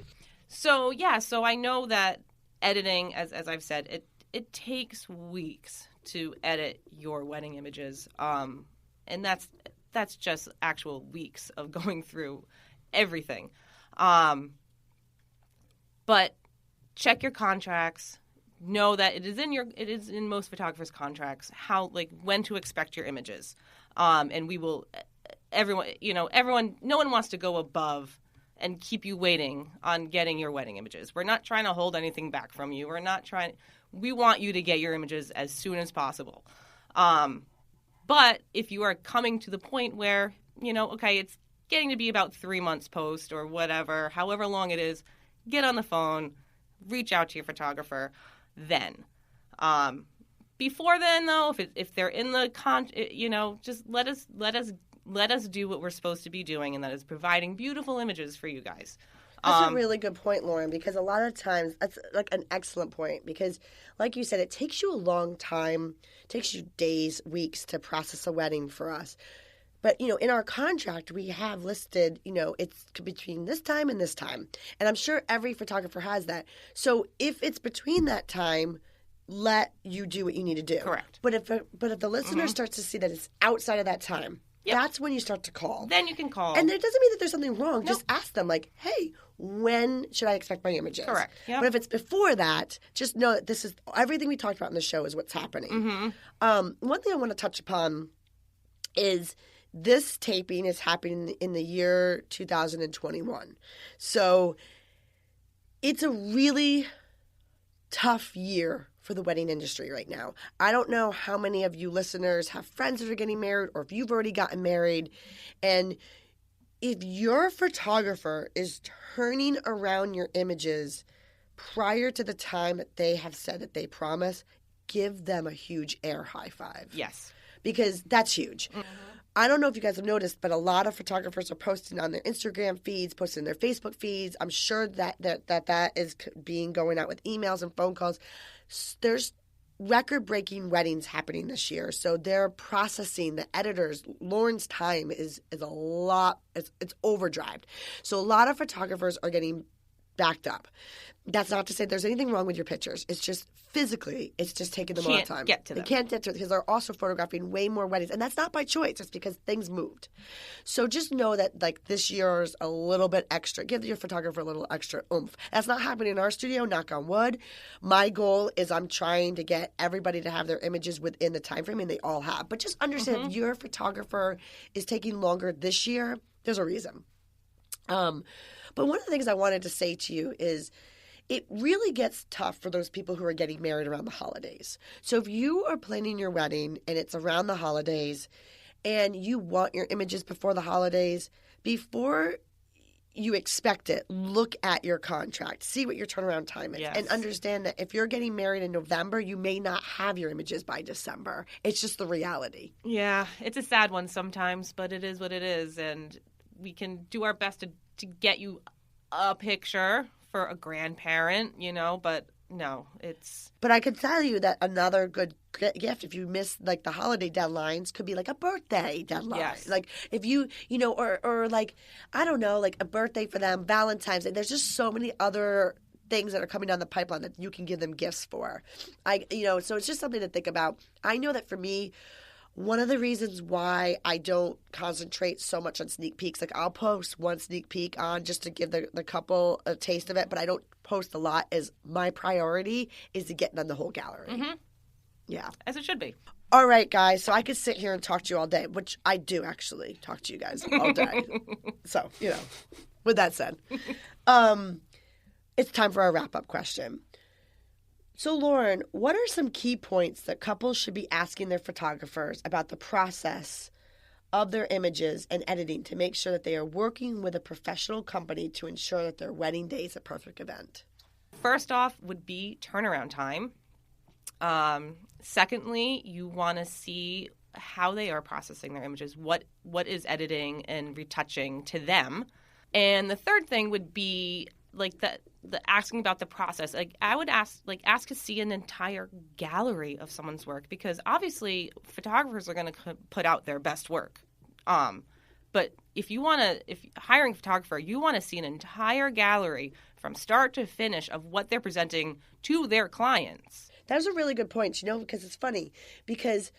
So I know that editing, as I've said, it takes weeks to edit your wedding images. And that's just actual weeks of going through everything. But check your contracts. Know that it is in most photographers' contracts when to expect your images. And we will everyone no one wants to go above and keep you waiting on getting your wedding images. We're not trying to hold anything back from you. We want you to get your images as soon as possible. But if you are coming to the point where, okay, it's getting to be about 3 months post or whatever, however long it is, get on the phone, reach out to your photographer then. Before then, though, if they're in the just let us do what we're supposed to be doing, and that is providing beautiful images for you guys.
That's a really good point, Lauren, because a lot of times that's like an excellent point because, like you said, it takes you a long time, it takes you days, weeks to process a wedding for us. But, in our contract, we have listed, it's between this time and this time. And I'm sure every photographer has that. So if it's between that time, let you do what you need to do.
Correct.
But if the listener starts to see that it's outside of that time, that's when you start to call.
Then you can call.
And it doesn't mean that there's something wrong. Nope. Just ask them, like, hey, when should I expect my images?
Correct. Yep.
But if it's before that, just know that this is everything we talked about in the show is what's happening. One thing I want to touch upon is this taping is happening in the year 2021. So it's a really tough year for the wedding industry right now. I don't know how many of you listeners have friends that are getting married or if you've already gotten married. And if your photographer is turning around your images prior to the time that they have said that they promise, give them a huge air high five.
Yes.
Because that's huge. I don't know if you guys have noticed, but a lot of photographers are posting on their Instagram feeds, posting on their Facebook feeds. I'm sure that is being going out with emails and phone calls. There's record-breaking weddings happening this year, so they're processing the editors. Lauren's time is a lot. It's overdrived. So a lot of photographers are getting backed up. That's not to say there's anything wrong with your pictures. It's just physically, it's just taking them a lot of time.
They can't get to them
because they're also photographing way more weddings. And that's not by choice. It's because things moved. So just know that like this year's a little bit extra. Give your photographer a little extra oomph. That's not happening in our studio, knock on wood. My goal is I'm trying to get everybody to have their images within the time frame, and they all have. But just understand if your photographer is taking longer this year, there's a reason. But one of the things I wanted to say to you is it really gets tough for those people who are getting married around the holidays. So if you are planning your wedding and it's around the holidays and you want your images before the holidays, before you expect it, look at your contract, see what your turnaround time is, and understand that if you're getting married in November, you may not have your images by December. It's just the reality.
Yeah, it's a sad one sometimes, but it is what it is, and we can do our best to get you a picture for a grandparent, but no, it's...
But I could tell you that another good gift, if you miss, like, the holiday deadlines, could be, like, a birthday deadline.
Yes.
Like, if you, or like, I don't know, like, a birthday for them, Valentine's Day. There's just so many other things that are coming down the pipeline that you can give them gifts for. So it's just something to think about. I know that for me, one of the reasons why I don't concentrate so much on sneak peeks, like I'll post one sneak peek on just to give the couple a taste of it, but I don't post a lot, is my priority is to get done the whole gallery. Yeah.
As it should be.
All right, guys. So I could sit here and talk to you all day, which I do actually talk to you guys all day. So, with that said, it's time for our wrap-up question. So, Lauren, what are some key points that couples should be asking their photographers about the process of their images and editing to make sure that they are working with a professional company to ensure that their wedding day is a perfect event?
First off would be turnaround time. Secondly, you want to see how they are processing their images, what is editing and retouching to them. And the third thing would be like the asking about the process. Like I would ask to see an entire gallery of someone's work, because obviously photographers are going to put out their best work. But if hiring a photographer, you want to see an entire gallery from start to finish of what they're presenting to their clients.
That was a really good point, because it's funny because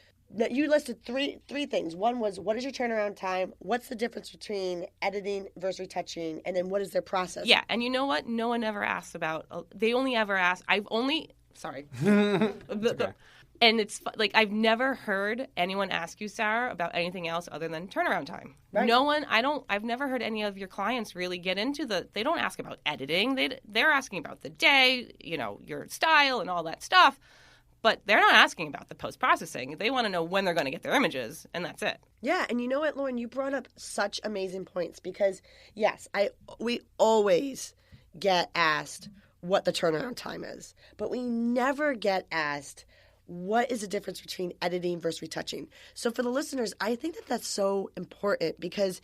you listed three things. One was, what is your turnaround time? What's the difference between editing versus retouching? And then what is their process?
Yeah, and you know what? No one ever asks about – they only ever ask – sorry.
Okay.
And it's like I've never heard anyone ask you, Sarah, about anything else other than turnaround time.
Right.
No one, I've never heard any of your clients really get into they don't ask about editing. They're asking about the day, your style and all that stuff. But they're not asking about the post-processing. They want to know when they're going to get their images, and that's it.
Yeah, and you know what, Lauren? You brought up such amazing points because, yes, we always get asked what the turnaround time is, but we never get asked what is the difference between editing versus retouching. So for the listeners, I think that that's so important because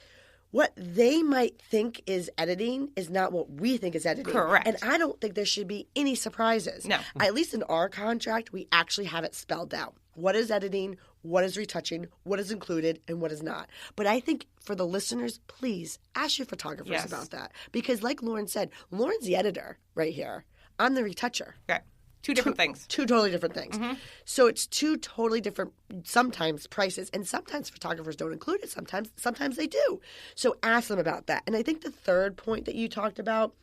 what they might think is editing is not what we think is editing.
Correct.
And I don't think there should be any surprises.
No.
At least in our contract, we actually have it spelled out. What is editing? What is retouching? What is included? And what is not? But I think for the listeners, please ask your photographers
Yes.
about that. Because like Lauren said, Lauren's the editor right here. I'm the retoucher.
Okay. Two different things.
Two totally different things.
Mm-hmm.
So it's two totally different, sometimes prices, and sometimes photographers don't include it. Sometimes they do. So ask them about that. And I think the third point that you talked about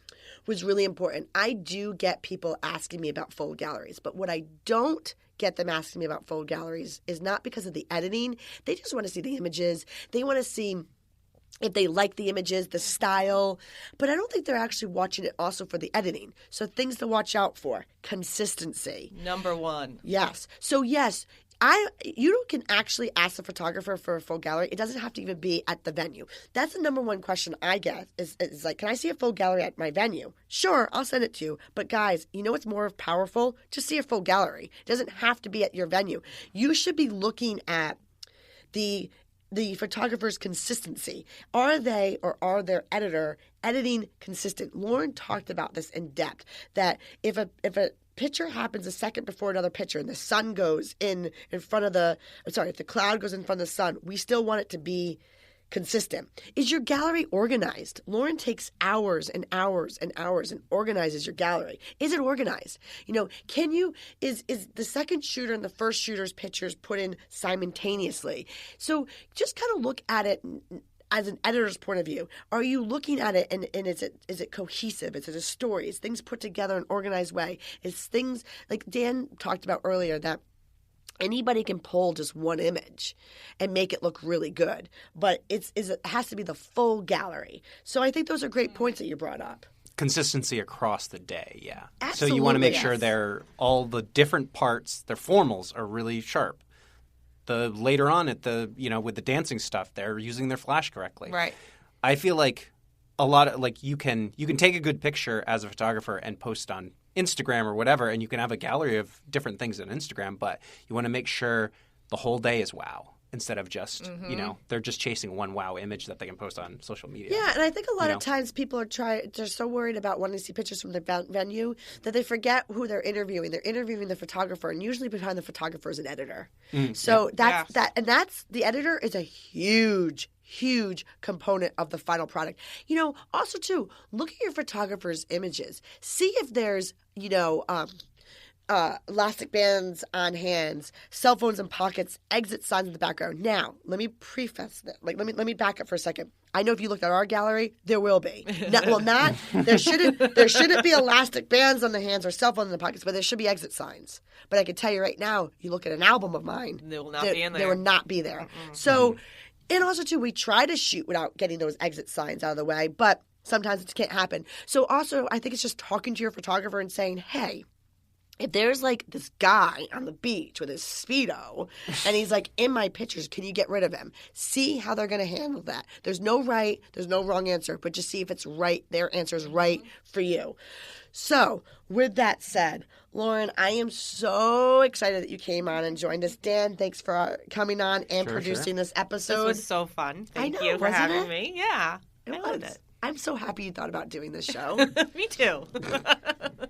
was really important. I do get people asking me about fold galleries, but what I don't get them asking me about fold galleries is not because of the editing. They just want to see the images. They want to see if they like the images, the style. But I don't think they're actually watching it also for the editing. So things to watch out for. Consistency.
Number one.
Yes. So yes, you can actually ask the photographer for a full gallery. It doesn't have to even be at the venue. That's the number one question I get is like, can I see a full gallery at my venue? Sure, I'll send it to you. But guys, you know what's more powerful? Just see a full gallery. It doesn't have to be at your venue. You should be looking at the photographer's consistency. Are they or are their editor editing consistent? Lauren talked about this in depth, that if a picture happens a second before another picture and the sun goes in front of if the cloud goes in front of the sun, we still want it to be consistent. Is your gallery organized? Lauren takes hours and hours and hours and organizes your gallery. Is it organized? Is the second shooter and the first shooter's pictures put in simultaneously? So just kind of look at it as an editor's point of view. Are you looking at it and is it cohesive? Is it a story? Is things put together in an organized way? Is things like Dan talked about earlier that anybody can pull just one image and make it look really good, but it has to be the full gallery. So I think those are great points that you brought up.
Consistency across the day, yeah.
Absolutely,
so you want to make
yes.
sure all the different parts, their formals are really sharp. Later on with the dancing stuff, they're using their flash correctly.
Right.
I feel like a lot of you can take a good picture as a photographer and post on Instagram or whatever, and you can have a gallery of different things on Instagram, but you want to make sure the whole day is wow instead of just, they're just chasing one wow image that they can post on social media.
Yeah, and I think a lot of times people they're so worried about wanting to see pictures from the venue that they forget who they're interviewing. They're interviewing the photographer, and usually behind the photographer is an editor. So that's the editor is a huge component of the final product. Also too, look at your photographer's images. See if there's, elastic bands on hands, cell phones in pockets, exit signs in the background. Now, let me preface that. Let me back up for a second. I know if you looked at our gallery, there will be. There shouldn't be elastic bands on the hands or cell phones in the pockets, but there should be exit signs. But I can tell you right now, you look at an album of mine,
they will not be in there.
They will not be there. So, and also too, we try to shoot without getting those exit signs out of the way, but sometimes it can't happen. So also, I think it's just talking to your photographer and saying, hey, if there's like this guy on the beach with his Speedo and he's like in my pictures, can you get rid of him? See how they're going to handle that. There's no right, there's no wrong answer, but just see if it's right. Their answer is right for you. So with that said, Lauren, I am so excited that you came on and joined us. Dan, thanks for coming on and producing this episode.
This was so fun. Thank you for
wasn't
having
it?
me. Yeah, I loved it.
I'm so happy you thought about doing this show.
Me too.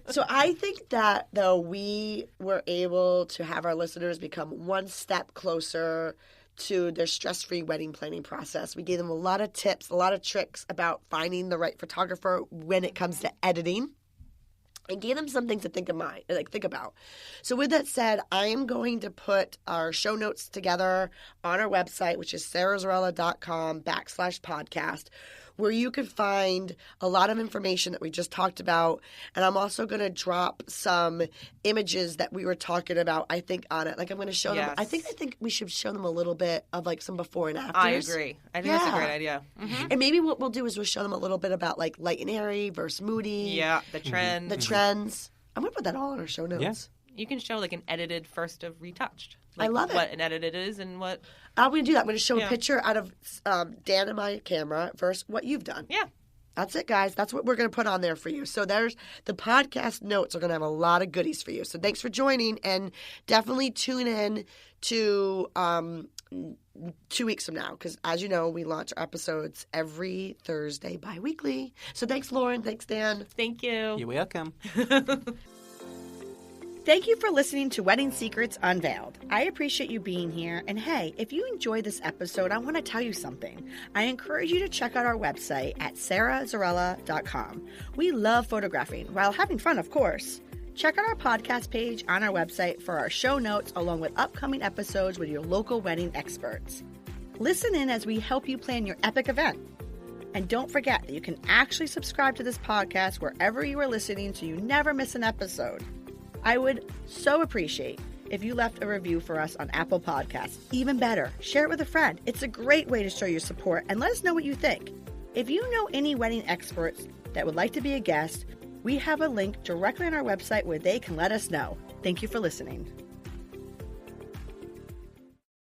So I think that, though, we were able to have our listeners become one step closer to their stress-free wedding planning process. We gave them a lot of tips, a lot of tricks about finding the right photographer when it comes to editing, and gave them some things to think about. So with that said, I am going to put our show notes together on our website, which is sarazarrella.com/podcast. where you can find a lot of information that we just talked about. And I'm also going to drop some images that we were talking about, I think, on it. Like, I'm going to show them. I think we should show them a little bit of, like, some before and afters.
I agree. I think that's a great idea. Mm-hmm.
And maybe what we'll do is we'll show them a little bit about, like, light and airy versus moody.
Yeah, the trends.
The trends. I'm going to put that all in our show notes.
Yeah.
You can show like an edited first of retouched.
I
Like
love it.
What an edited is and what.
I'm going to do that. I'm going to show a picture out of Dan and my camera versus what you've done.
Yeah.
That's it, guys. That's what we're going to put on there for you. So there's the podcast notes are going to have a lot of goodies for you. So thanks for joining, and definitely tune in to 2 weeks from now, because as you know, we launch our episodes every Thursday bi-weekly. So thanks, Lauren. Thanks, Dan.
Thank you.
You're welcome.
Thank you for listening to Wedding Secrets Unveiled. I appreciate you being here. And hey, if you enjoyed this episode, I want to tell you something. I encourage you to check out our website at sarazarrella.com. We love photographing while having fun, of course. Check out our podcast page on our website for our show notes along with upcoming episodes with your local wedding experts. Listen in as we help you plan your epic event. And don't forget that you can actually subscribe to this podcast wherever you are listening so you never miss an episode. I would so appreciate if you left a review for us on Apple Podcasts. Even better, share it with a friend. It's a great way to show your support and let us know what you think. If you know any wedding experts that would like to be a guest, we have a link directly on our website where they can let us know. Thank you for listening.